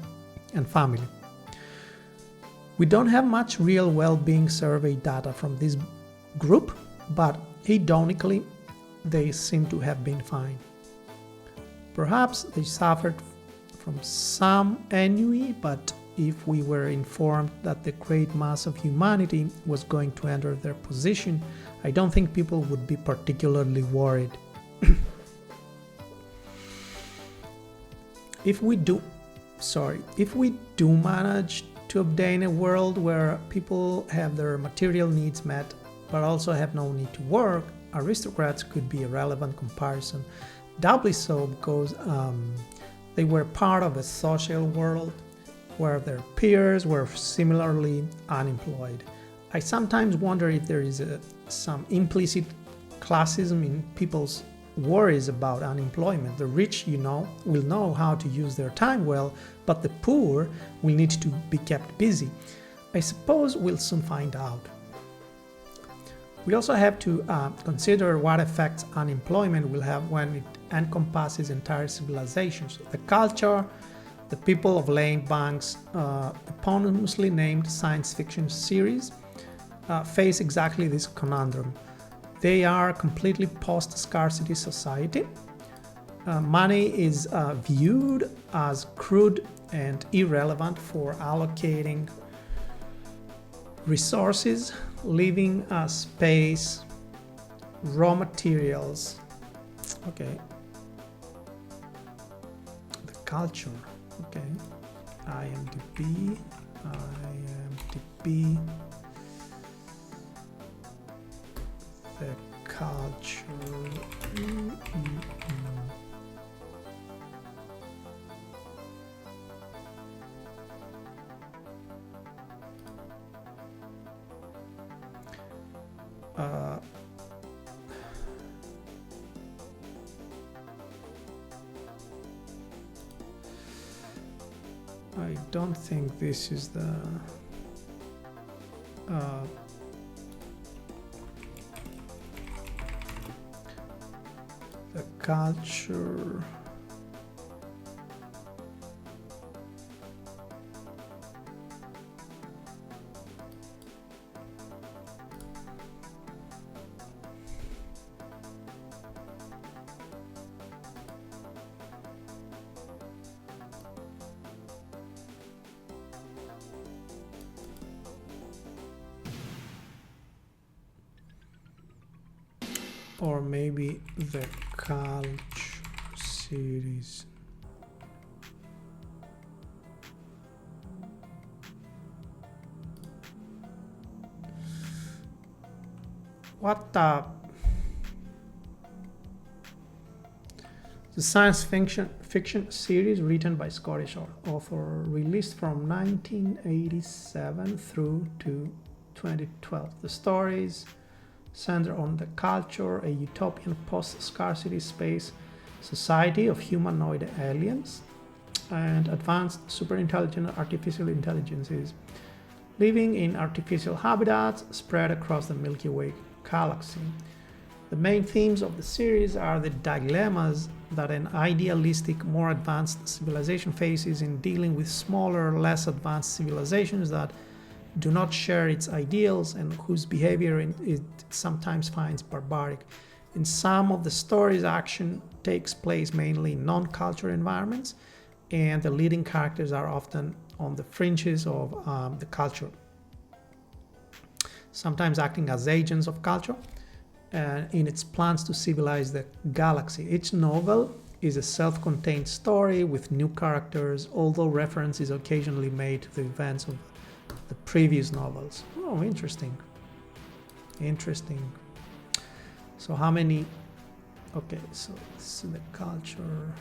and family. We don't have much real well-being survey data from this group, but hedonically, they seem to have been fine. Perhaps they suffered from some ennui, but if we were informed that the great mass of humanity was going to enter their position, I don't think people would be particularly worried. If we do manage to obtain a world where people have their material needs met but also have no need to work, aristocrats could be a relevant comparison. Doubly so because they were part of a social world where their peers were similarly unemployed. I sometimes wonder if there is some implicit classism in people's worries about unemployment. The rich, will know how to use their time well, but the poor will need to be kept busy. I suppose we'll soon find out. We also have to consider what effects unemployment will have when it encompasses entire civilizations. The culture, the people of laying banks, eponymously named science fiction series, face exactly this conundrum. They are a completely post-scarcity society. Money is viewed as crude and irrelevant for allocating resources, living space, raw materials. Okay. The culture. Okay. IMDb, the culture. I don't think this is the culture. Or maybe the culture series. What the? The science fiction series written by Scottish author, released from 1987 through to 2012. The stories center on the culture, a utopian post-scarcity space society of humanoid aliens and advanced superintelligent artificial intelligences living in artificial habitats spread across the Milky Way galaxy. The main themes of the series are the dilemmas that an idealistic, more advanced civilization faces in dealing with smaller, less advanced civilizations that do not share its ideals and whose behavior it sometimes finds barbaric. In some of the stories, action takes place mainly in non-cultural environments, and the leading characters are often on the fringes of the culture, sometimes acting as agents of culture in its plans to civilize the galaxy. Each novel is a self-contained story with new characters, although reference is occasionally made to the events of the previous novels. Oh, interesting. Interesting. So how many? Okay, so this is the culture.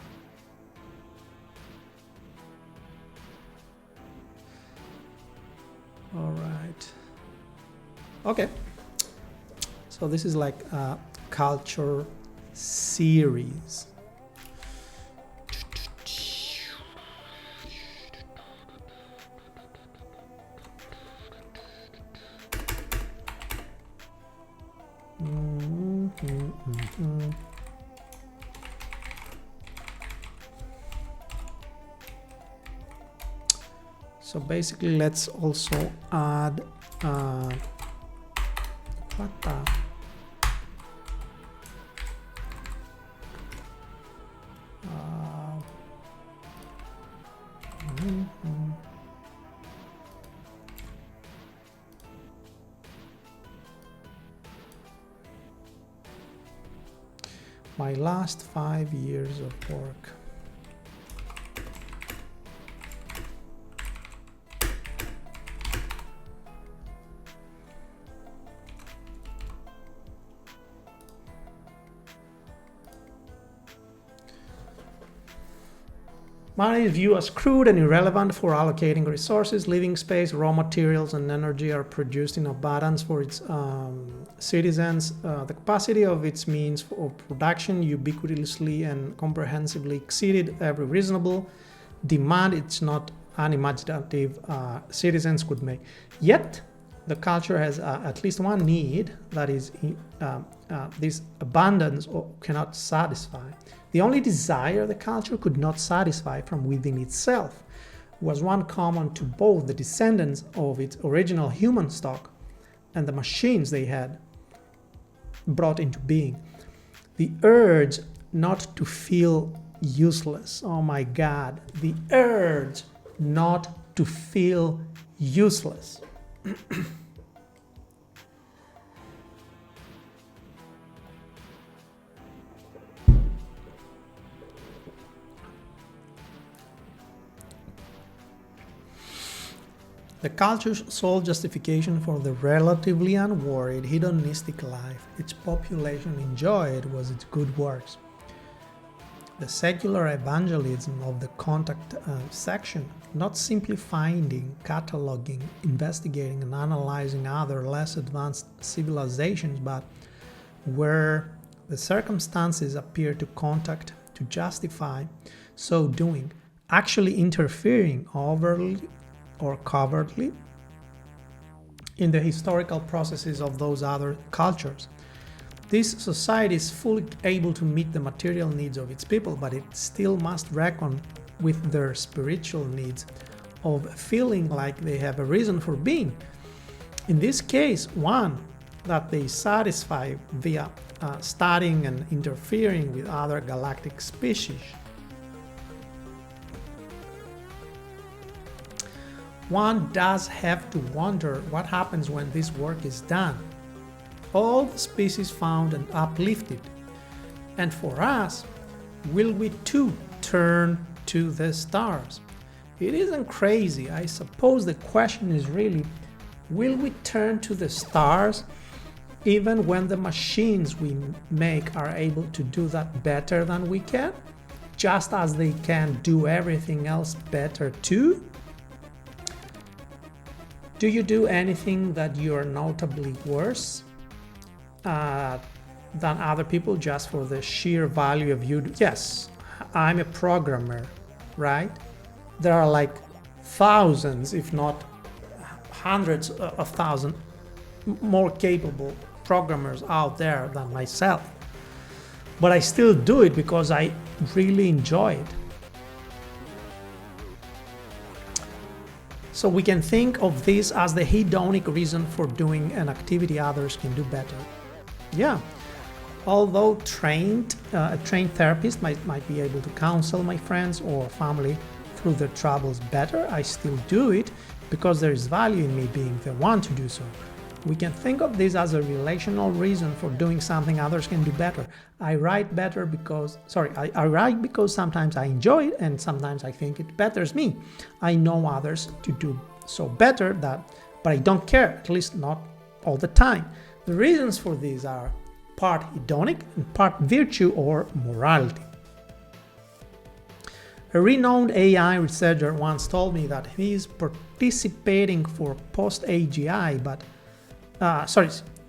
All right. Okay. So this is like a culture series. So basically, let's also add what the my last 5 years of work. Money is viewed as crude and irrelevant for allocating resources. Living space, raw materials, and energy are produced in abundance for its citizens. The capacity of its means of production ubiquitously and comprehensively exceeded every reasonable demand. It's not unimaginative citizens could make. Yet, the culture has at least one need that is this abundance cannot satisfy. The only desire the culture could not satisfy from within itself was one common to both the descendants of its original human stock and the machines they had brought into being. The urge not to feel useless. Oh my God, the urge not to feel useless. The culture's sole justification for the relatively unworried, hedonistic life its population enjoyed was its good works. The secular evangelism of the contact section, not simply finding, cataloging, investigating, and analyzing other less advanced civilizations, but where the circumstances appear to contact to justify so doing, actually interfering overtly or covertly in the historical processes of those other cultures. This society is fully able to meet the material needs of its people, but it still must reckon with their spiritual needs of feeling like they have a reason for being. In this case, one that they satisfy via studying and interfering with other galactic species. One does have to wonder what happens when this work is done. All the species found and uplifted. And for us, will we too turn to the stars? It isn't crazy. I suppose the question is really, will we turn to the stars even when the machines we make are able to do that better than we can? Just as they can do everything else better too? Do you do anything that you're notably worse than other people just for the sheer value of you? Yes, I'm a programmer, right? There are like thousands, if not hundreds of thousands, more capable programmers out there than myself. But I still do it because I really enjoy it. So we can think of this as the hedonic reason for doing an activity others can do better. Yeah, although a trained therapist might be able to counsel my friends or family through their troubles better, I still do it because there is value in me being the one to do so. We can think of this as a relational reason for doing something others can do better. I write because sometimes I enjoy it and sometimes I think it betters me. I know others to do so better but I don't care, at least not all the time. The reasons for these are part hedonic and part virtue or morality. A renowned AI researcher once told me that he is participating for post-AGI,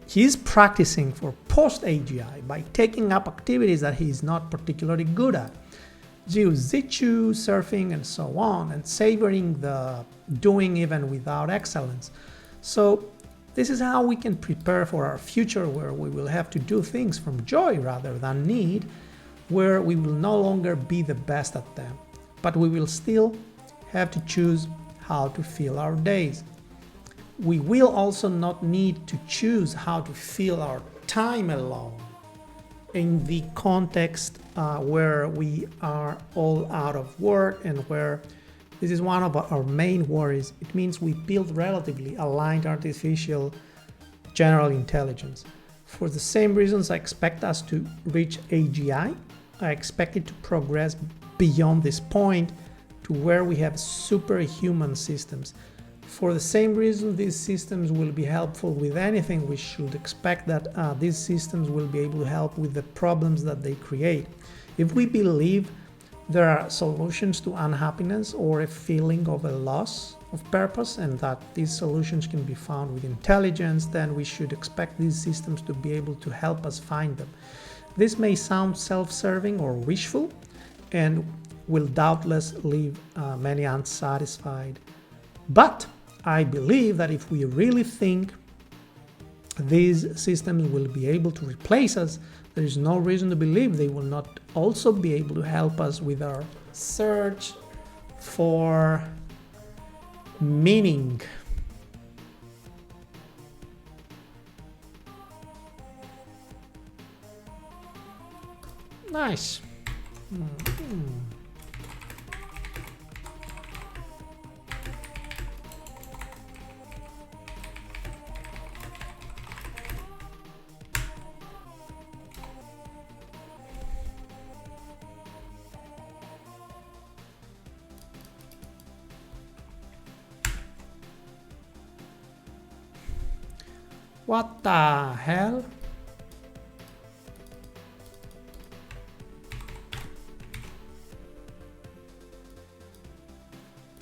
he is practicing for post-AGI by taking up activities that he is not particularly good at, jiu-jitsu, surfing, and so on, and savoring the doing even without excellence. So this is how we can prepare for our future, where we will have to do things from joy rather than need, where we will no longer be the best at them, but we will still have to choose how to fill our days. We will also not need to choose how to fill our time alone in the context where we are all out of work and where this is one of our main worries. It means we build relatively aligned artificial general intelligence. For the same reasons I expect us to reach AGI, I expect it to progress beyond this point to where we have superhuman systems. For the same reason these systems will be helpful with anything, we should expect that these systems will be able to help with the problems that they create. If we believe there are solutions to unhappiness or a feeling of a loss of purpose and that these solutions can be found with intelligence, then we should expect these systems to be able to help us find them. This may sound self-serving or wishful and will doubtless leave many unsatisfied. But I believe that if we really think these systems will be able to replace us, there is no reason to believe they will not also be able to help us with our search for meaning. Nice. What the hell?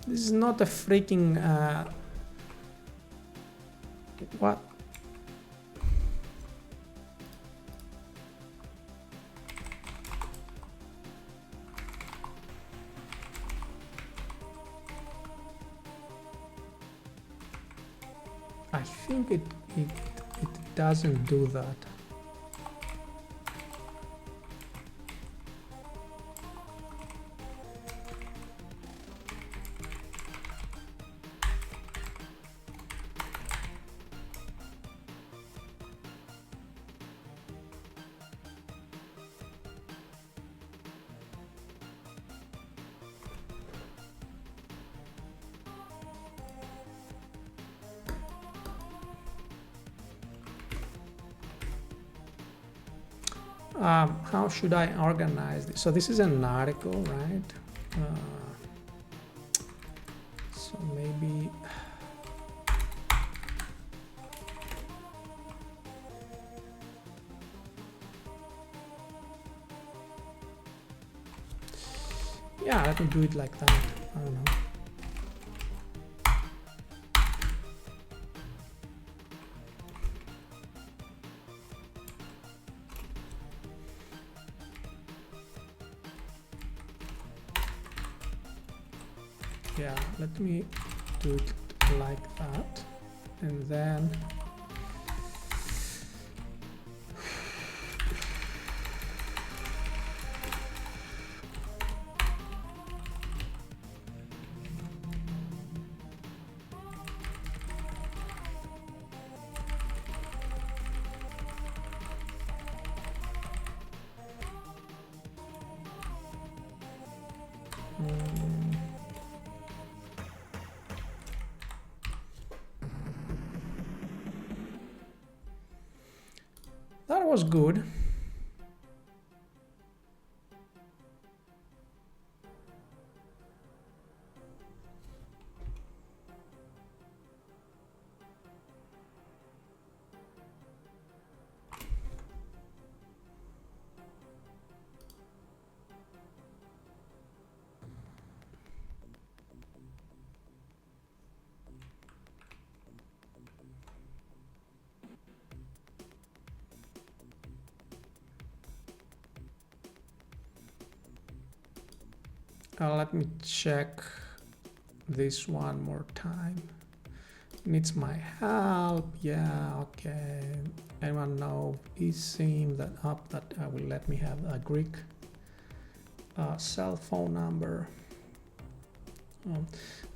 This is not a freaking what? I think it doesn't do that. How should I organize this? So this is an article, right? So maybe yeah, let me do it like that. I don't know. Yeah, let me do it like that, and then that was good. Let me check this one more time. Needs my help. Yeah, okay. Anyone know eSIM that up that will let me have a Greek cell phone number?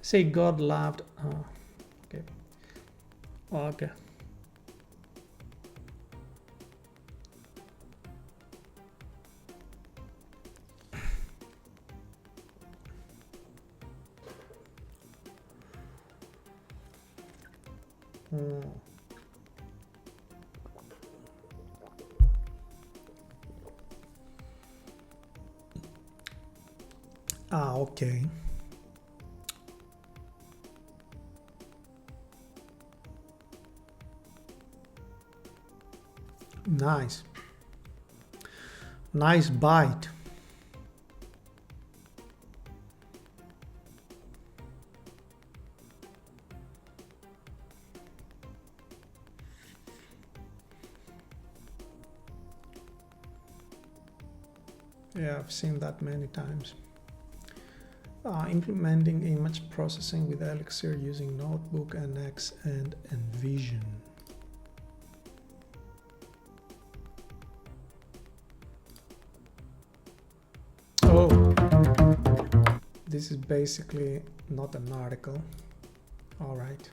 Say God loved. Okay. Okay. Okay. Nice. Nice bite. Yeah, I've seen that many times. Implementing image processing with Elixir using Notebook, NX, and Envision. Oh, this is basically not an article. All right.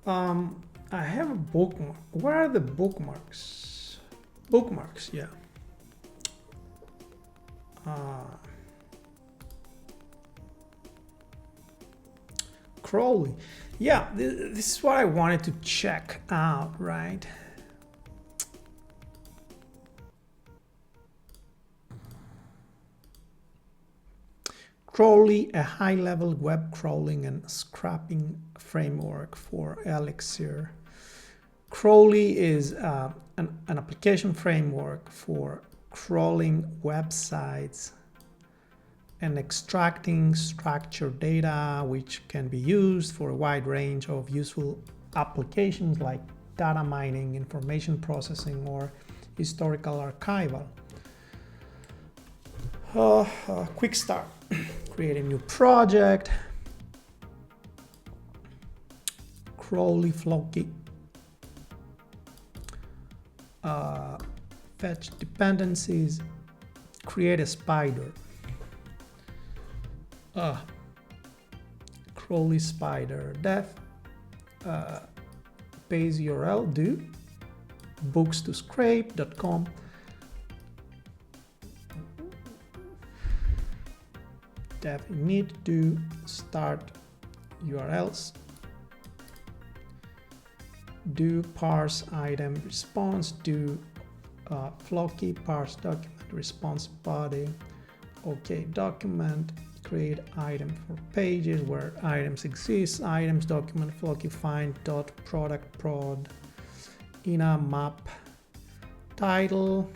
I have a bookmark. Where are the bookmarks? Bookmarks, yeah. Crawly. Yeah, this is what I wanted to check out, right? Crawly, a high-level web crawling and scraping framework for Elixir. Crawly is an application framework for crawling websites and extracting structured data, which can be used for a wide range of useful applications like data mining, information processing, or historical archival. Quick start. Create a new project. Crawly Floki. Fetch dependencies. Create a spider. Crawly spider def. Base URL do. books2scrape.com. Def init do start URLs. Do parse item response. Do Floki parse document response body. Okay, document. Create item for pages where items exist. Items document Floki find dot product prod. Ina map title.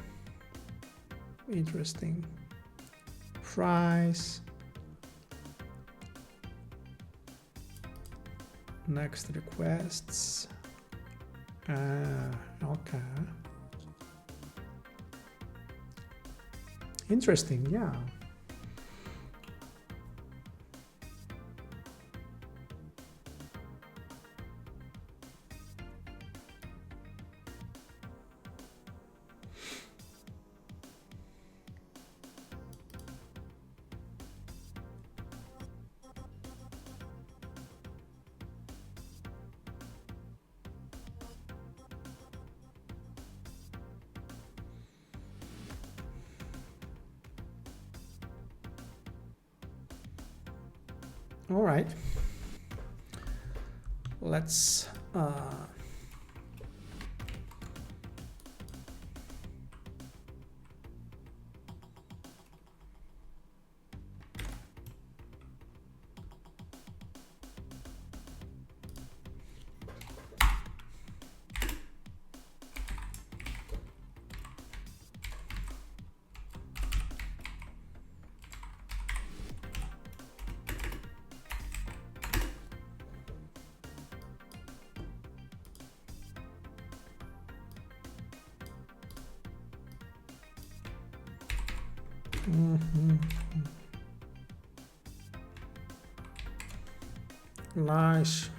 Interesting. Price. Next requests. Okay. Interesting, yeah. All right, let's nice.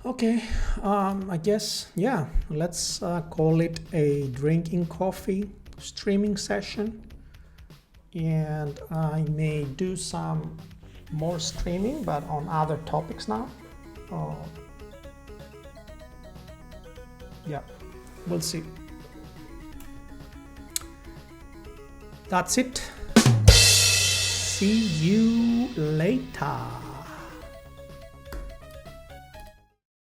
Okay, I guess, yeah, let's call it a drinking coffee streaming session. And I may do some more streaming, but on other topics now. Yeah, we'll see. That's it. See see you later.